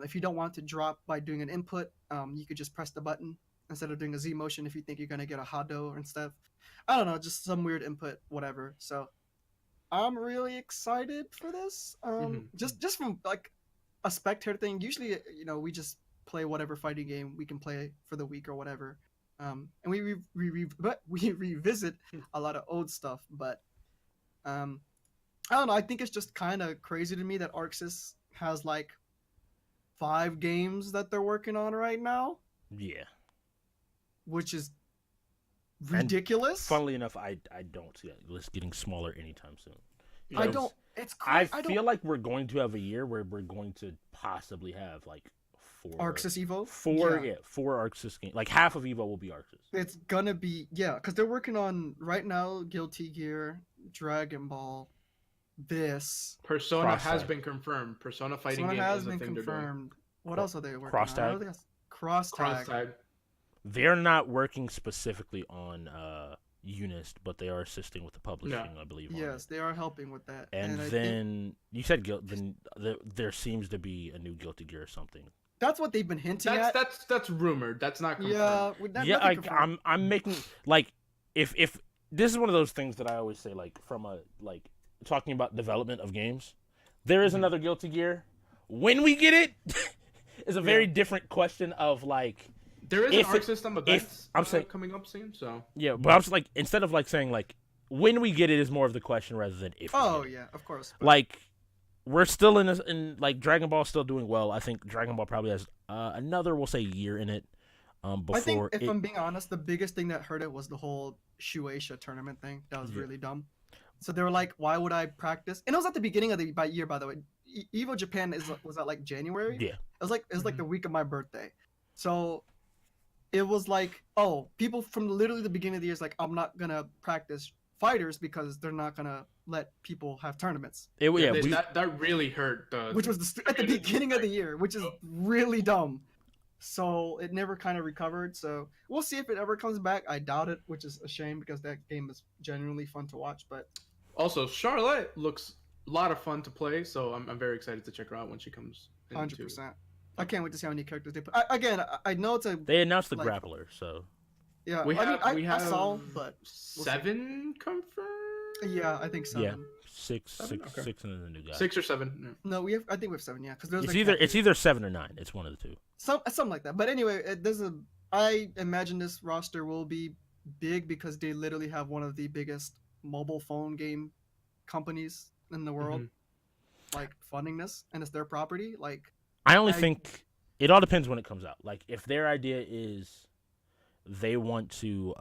if you don't want to drop by doing an input, you could just press the button instead of doing a Z motion if you think you're going to get a Hado and stuff. I don't know, just some weird input, whatever. So I'm really excited for this. Just from like a spectator thing, usually, you know, we just play whatever fighting game we can play for the week or whatever. And we revisit a lot of old stuff, but I don't know. I think it's just kind of crazy to me that ArcSys has like 5 games that they're working on right now. Yeah, which is ridiculous. And funnily enough, I don't see that list getting smaller anytime soon. I don't. It's. I feel like we're going to have a year where we're going to possibly have like 4 ArcSys Evo. 4 ArcSys games. Like half of Evo will be ArcSys. It's gonna be because they're working on right now Guilty Gear, Dragon Ball, this Persona has been confirmed. Persona fighting game has been confirmed. What else are they working on? Cross Tag. They're not working specifically on Unist, but they are assisting with the publishing, I believe. Yes, they are helping with that. And then you said there seems to be a new Guilty Gear or something. That's what they've been hinting at. That's rumored. That's not confirmed. I'm making like if this is one of those things that I always say, like from a like talking about development of games, there is another Guilty Gear. When we get it is a very different question of like. There is an Arc System event coming up soon, so yeah. But I'm just like instead of like saying like when we get it is more of the question rather than if. Oh yeah, of course. But... Like we're still in like Dragon Ball still doing well. I think Dragon Ball probably has another we'll say year in it. Before I think if I'm being honest, the biggest thing that hurt it was the whole Shueisha tournament thing. That was really dumb. So they were like, why would I practice? And it was at the beginning of the year, by the way. Evo Japan was at like January. Yeah. It was like the week of my birthday. So. It was like, people from literally the beginning of the year is like, I'm not gonna practice fighters because they're not gonna let people have tournaments. That really hurt. Which was at the beginning of the year, which is really dumb. So it never kind of recovered. So we'll see if it ever comes back. I doubt it, which is a shame because that game is genuinely fun to watch. But also, Charlotte looks a lot of fun to play, so I'm very excited to check her out when she comes. 100%. I can't wait to see how many characters they put. I know it's a They announced the like, grappler, so yeah. We have I saw, but we'll see. 7 confirmed. Yeah, I think 7. yeah, six, Seven? Okay. 6, and then the new guy. 6 or 7. Yeah. No, I think we have 7. Yeah, because there's It's either 7 or 9. It's one of the two. something like that. But anyway, I imagine this roster will be big because they literally have one of the biggest mobile phone game companies in the world, like funding this, and it's their property. Like, I only think it all depends when it comes out. Like, if their idea is they want to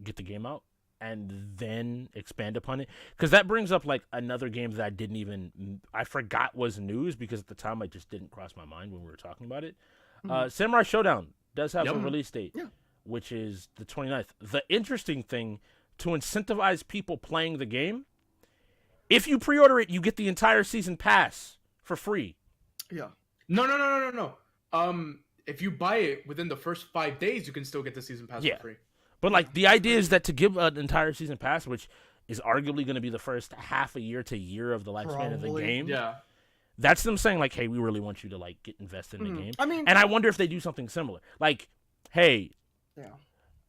get the game out and then expand upon it, because that brings up like another game that I forgot was news because at the time I just didn't cross my mind when we were talking about it. Samurai Shodown does have a release date, which is the 29th. The interesting thing, to incentivize people playing the game, if you pre-order it, you get the entire season pass for free. Yeah. No. If you buy it within the first 5 days, you can still get the season pass for free. But like the idea is that to give an entire season pass, which is arguably going to be the first half a year to year of the lifespan of the game, that's them saying like, "Hey, we really want you to like get invested in the game." I mean, and I wonder if they do something similar, like, "Hey,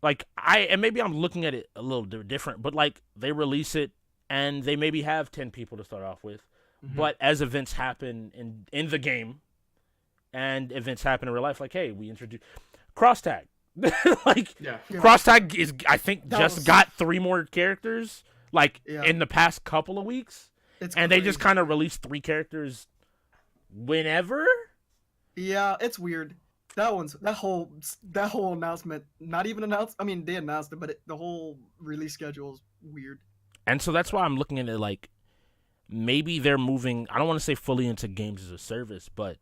like and maybe I'm looking at it a little different, but like they release it and they maybe have 10 people to start off with, but as events happen in the game, and events happen in real life, like, hey, we introduce cross tag." Like, cross tag is, I think, got 3 more characters like in the past couple of weeks, and they just kind of released 3 characters whenever. Yeah, it's weird. That whole announcement, not even announced. I mean, they announced it, but the whole release schedule is weird. And so that's why I'm looking at it like maybe they're moving. I don't want to say fully into games as a service, but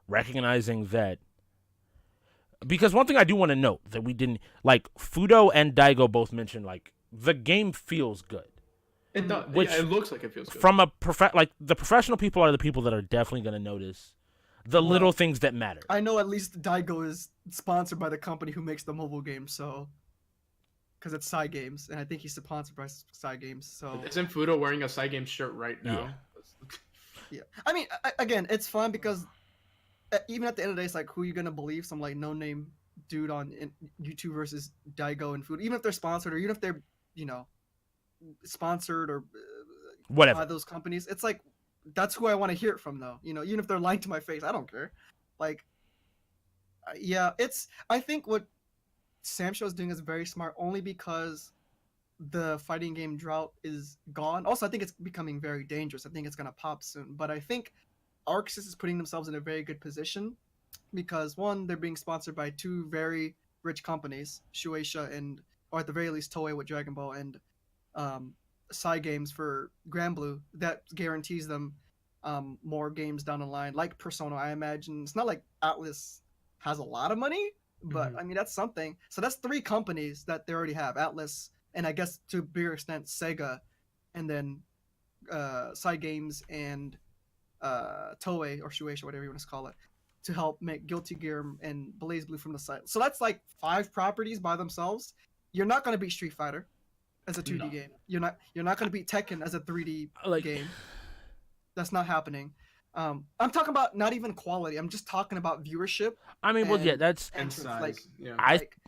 recognizing that. Because one thing I do want to note that we didn't, like, Fudo and Daigo both mentioned, like, the game feels good. It does. It looks like it feels good. From the professional people are the people that are definitely going to notice the little things that matter. I know at least Daigo is sponsored by the company who makes the mobile game, so because it's Side Games, and I think he's sponsored by Side Games. So isn't Fudo wearing a Side Games shirt right now? Yeah. I mean, again, it's fun because even at the end of the day, it's like, who are you gonna believe? Some like no-name dude on YouTube versus Daigo and Fudo, even if they're sponsored or even if they're sponsored or whatever by those companies. It's like, that's who I want to hear it from, though. Even if they're lying to my face, I don't care. Like, I think what Samsho is doing is very smart, only because the fighting game drought is gone. Also, I think it's becoming very dangerous. I think it's gonna pop soon. But I think Arxis is putting themselves in a very good position because, one, they're being sponsored by 2 very rich companies, Shueisha or at the very least Toei with Dragon Ball, and Side Games for Granblue. That guarantees them more games down the line, like Persona. I imagine it's not like Atlas has a lot of money, but I mean, that's something. So that's 3 companies that they already have: Atlas, and I guess to a bigger extent Sega, and then Side Games and Toei or Shueisha, whatever you want to call it, to help make Guilty Gear and BlazBlue from the side. So that's like 5 properties by themselves. You're not going to beat Street Fighter as a 2D game. You're not going to beat Tekken as a 3D game. That's not happening. I'm talking about not even quality. I'm just talking about viewership. I mean, that's and size.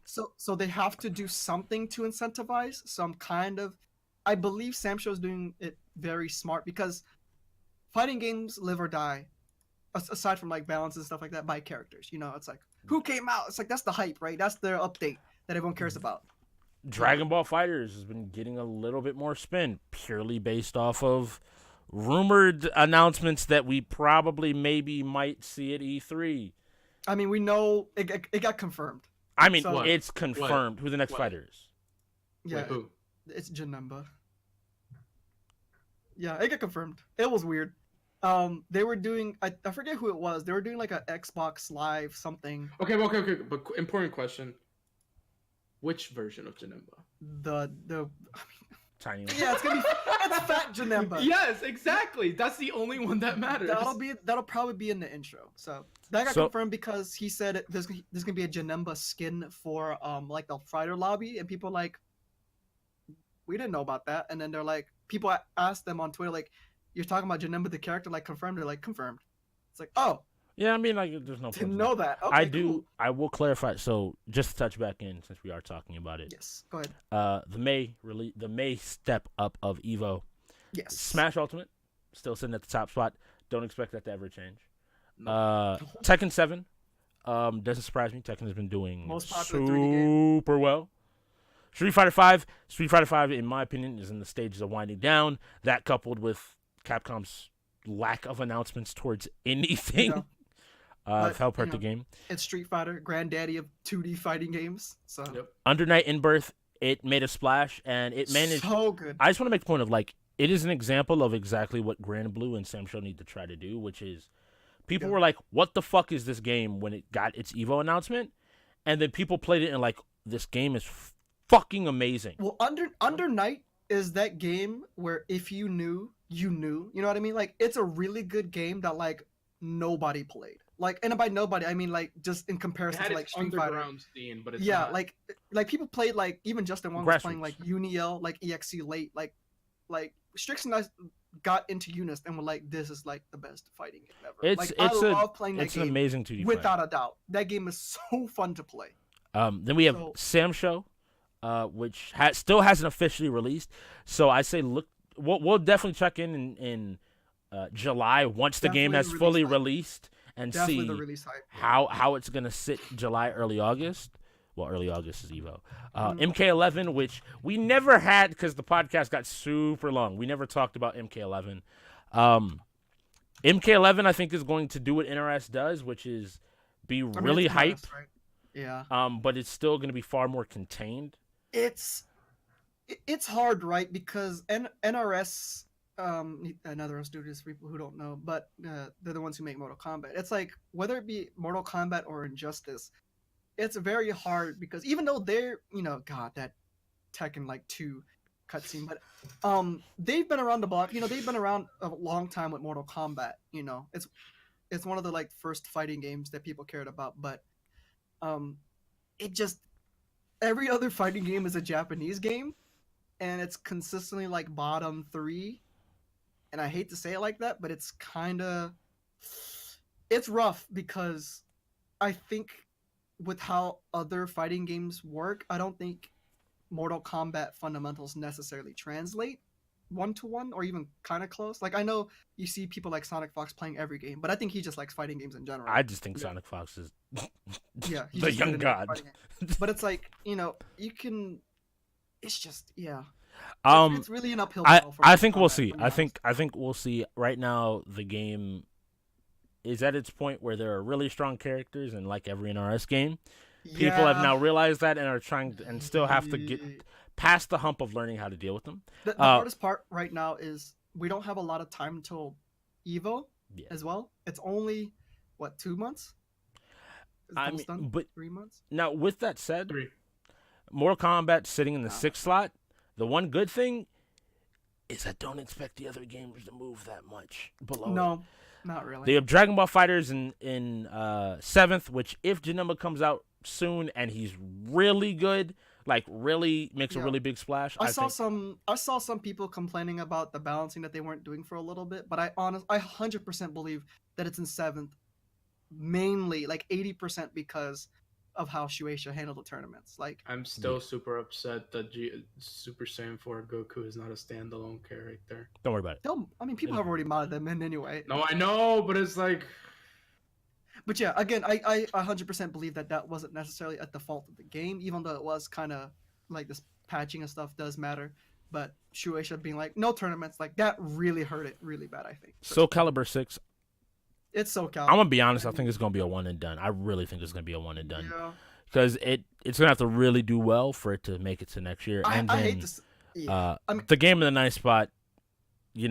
So they have to do something to incentivize. So I believe Samsho is doing it very smart because fighting games live or die, aside from like balance and stuff like that, by characters. It's like, who came out? It's like, that's the hype, right? That's their update that everyone cares about. Dragon Ball FighterZ has been getting a little bit more spin purely based off of rumored announcements that we probably maybe might see at E3. I mean, we know it got confirmed. I mean, it's confirmed who the next fighter is. Yeah, who? It's Janemba. Yeah, it got confirmed. It was weird. They were doing, I forget who it was. They were doing like a Xbox Live something. Okay. But important question. Which version of Janemba? The tiny one. Yeah, it's Fat Janemba. Yes, exactly. That's the only one that matters. That'll probably be in the intro. So that got confirmed because he said there's gonna be a Janemba skin for like the fighter lobby, and people like, we didn't know about that. And then they're like, people asked them on Twitter like, you're talking about Janemba the character, like confirmed? They're like, confirmed. It's like, oh. Yeah, I mean, like, there's no. Didn't know that. Okay, I do. Cool. I will clarify. So, just to touch back in, since we are talking about it. Yes. Go ahead. The May step up of Evo. Yes. Smash Ultimate, still sitting at the top spot. Don't expect that to ever change. No. Tekken 7, doesn't surprise me. Tekken has been doing Most popular 3D game. super well. Street Fighter 5, in my opinion, is in the stages of winding down. That coupled with Capcom's lack of announcements towards anything, have helped hurt the game. It's Street Fighter, granddaddy of 2D fighting games. So Under Night in Birth, it made a splash and it managed. So good. I just want to make the point of like it is an example of exactly what Grand Blue and Sam Show need to try to do, which is people were like, "What the fuck is this game?" when it got its Evo announcement, and then people played it and like, "This game is fucking amazing." Well, Under Night is that game where if you knew, you knew. You know what I mean? Like it's a really good game that like nobody played. Like, and by nobody, I mean like just in comparison to like Street Fighter. Scene, but it's not. like people played like even Justin Wong was playing like Uniel, like EXE late, like Strix and I got into Eunice and were like, this is like the best fighting game ever. I love playing that game. It's an amazing 2D without a doubt. That game is so fun to play. Then we have Sam Show, which still hasn't officially released. So I say look, we'll definitely check in July once the game has fully released and see how it's gonna sit July, early August. Well, early August is Evo. MK11, which we never had because the podcast got super long. We never talked about MK11. MK11, I think, is going to do what NRS does, which is be really hype. Right? Yeah. But it's still going to be far more contained. It's hard, right? Because NRS, another studios for people who don't know, but they're the ones who make Mortal Kombat. It's like whether it be Mortal Kombat or Injustice. It's very hard because even though they're, God, that Tekken 2 cutscene, but they've been around the block. They've been around a long time with Mortal Kombat. It's one of the first fighting games that people cared about. But it just every other fighting game is a Japanese game, and it's consistently bottom 3. And I hate to say it like that, but it's rough because I think. With how other fighting games work, I don't think Mortal Kombat fundamentals necessarily translate 1-to-1 or even kind of close. I know you see people like Sonic Fox playing every game, but I think he just likes fighting games in general. I just think Sonic Fox is he's the young god. But it's you can. It's just It's really an uphill battle. I think we'll see. I think we'll see. Right now, the game is at its point where there are really strong characters, and like every NRS game, people have now realized that and are trying to, and still have to get past the hump of learning how to deal with them. The hardest part right now is we don't have a lot of time until Evo as well. It's only 2 months? But 3 months? Now, with that said, 3. Mortal Kombat sitting in the 6th slot. The one good thing is I don't expect the other games to move that much below. No. Not really. They have Dragon Ball FighterZ in 7th, which if Janemba comes out soon and he's really good, really makes a really big splash. I saw some people complaining about the balancing that they weren't doing for a little bit, but I 100% believe that it's in 7th, mainly 80% because of how Shueisha handled the tournaments. I'm still super upset that Super Saiyan 4 Goku is not a standalone character. Don't worry about it. People have already modded them in anyway. No, I know, but it's But yeah, again, I 100% believe that wasn't necessarily at the fault of the game, even though it was kind of this patching and stuff does matter. But Shueisha being no tournaments, that really hurt it really bad, I think. Soul Calibur 6. It's so Calibur. I'm going to be honest, I think it's going to be a one and done. I really think it's going to be a one and done. Because it's going to have to really do well for it to make it to next year. And I hate this. The game in the ninth spot, they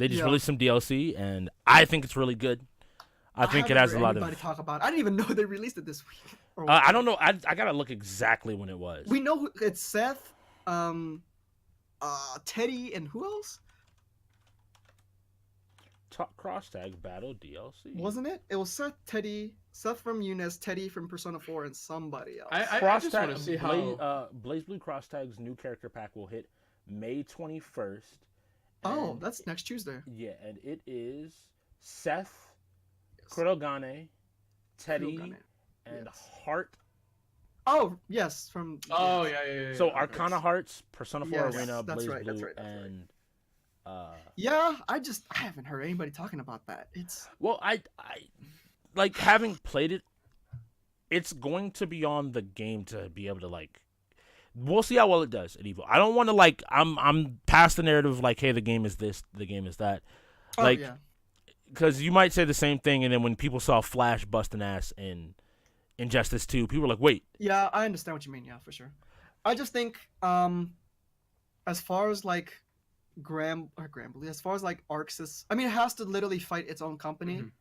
just released some DLC, and I think it's really good. I think it has a lot of. Talk about it. I didn't even know they released it this week. I don't know. I gotta look exactly when it was. We know it's Seth, Teddy, and who else? Cross Tag Battle DLC. Wasn't it? It was Seth from Eunice, Teddy from Persona 4, and somebody else. I just want to see how Blaze Blue Cross Tag's new character pack will hit May 21st. Oh, that's next Tuesday. Yeah, and it is Seth, Kurogane, Teddy, Kurogane, and yes. Heart. Oh yes, from. Oh yes. yeah. So Okay. Arcana Hearts, Persona 4 Yes, Arena, that's Blaze right, Blue, that's right, that's right. and Yeah, I haven't heard anybody talking about that. It's well, I like having played it. It's going to be on the game to be able to like. We'll see how well it does at Evo. I don't want to like. I'm past the narrative of like, hey, the game is this, the game is that. Like, yeah. because you might say the same thing, and then when people saw Flash busting ass in Injustice 2, people were like, wait. Yeah, I understand what you mean. Yeah, for sure. I just think, as far as like Grambley, as far as like Arxis, I mean, it has to literally fight its own company. Mhm.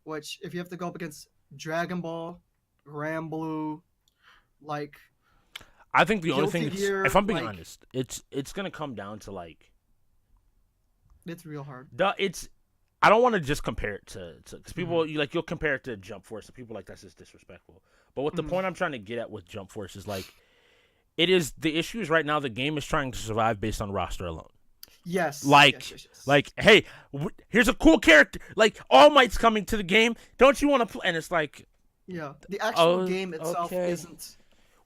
Which, if you have to go up against Dragon Ball, Granblue, like. I think the only Guilty thing, Gear, if I'm being like- honest, it's gonna come down to like. It's real hard. I don't want to just compare it to because people Mm-hmm. you'll compare it to Jump Force, and people are like that's just disrespectful. But what the Mhm. point I'm trying to get at with Jump Force is like, it is the issue is right now the game is trying to survive based on roster alone. Yes. Like, yes. Like, hey, here's a cool character. Like, All Might's coming to the game. Don't you want to play? And it's like, Yeah, the actual Oh, game itself okay. isn't.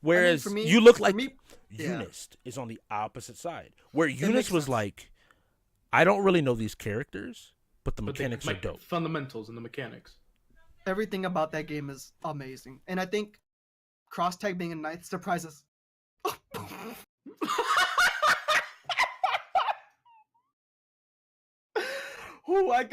whereas for me- you look for like me- yeah. Eunice is on the opposite side, where makes Eunice was sense. like, I don't really know these characters, but the But the mechanics are dope. Fundamentals and the mechanics. Everything about that game is amazing, and I think cross tag being a ninth surprises. Oh, I got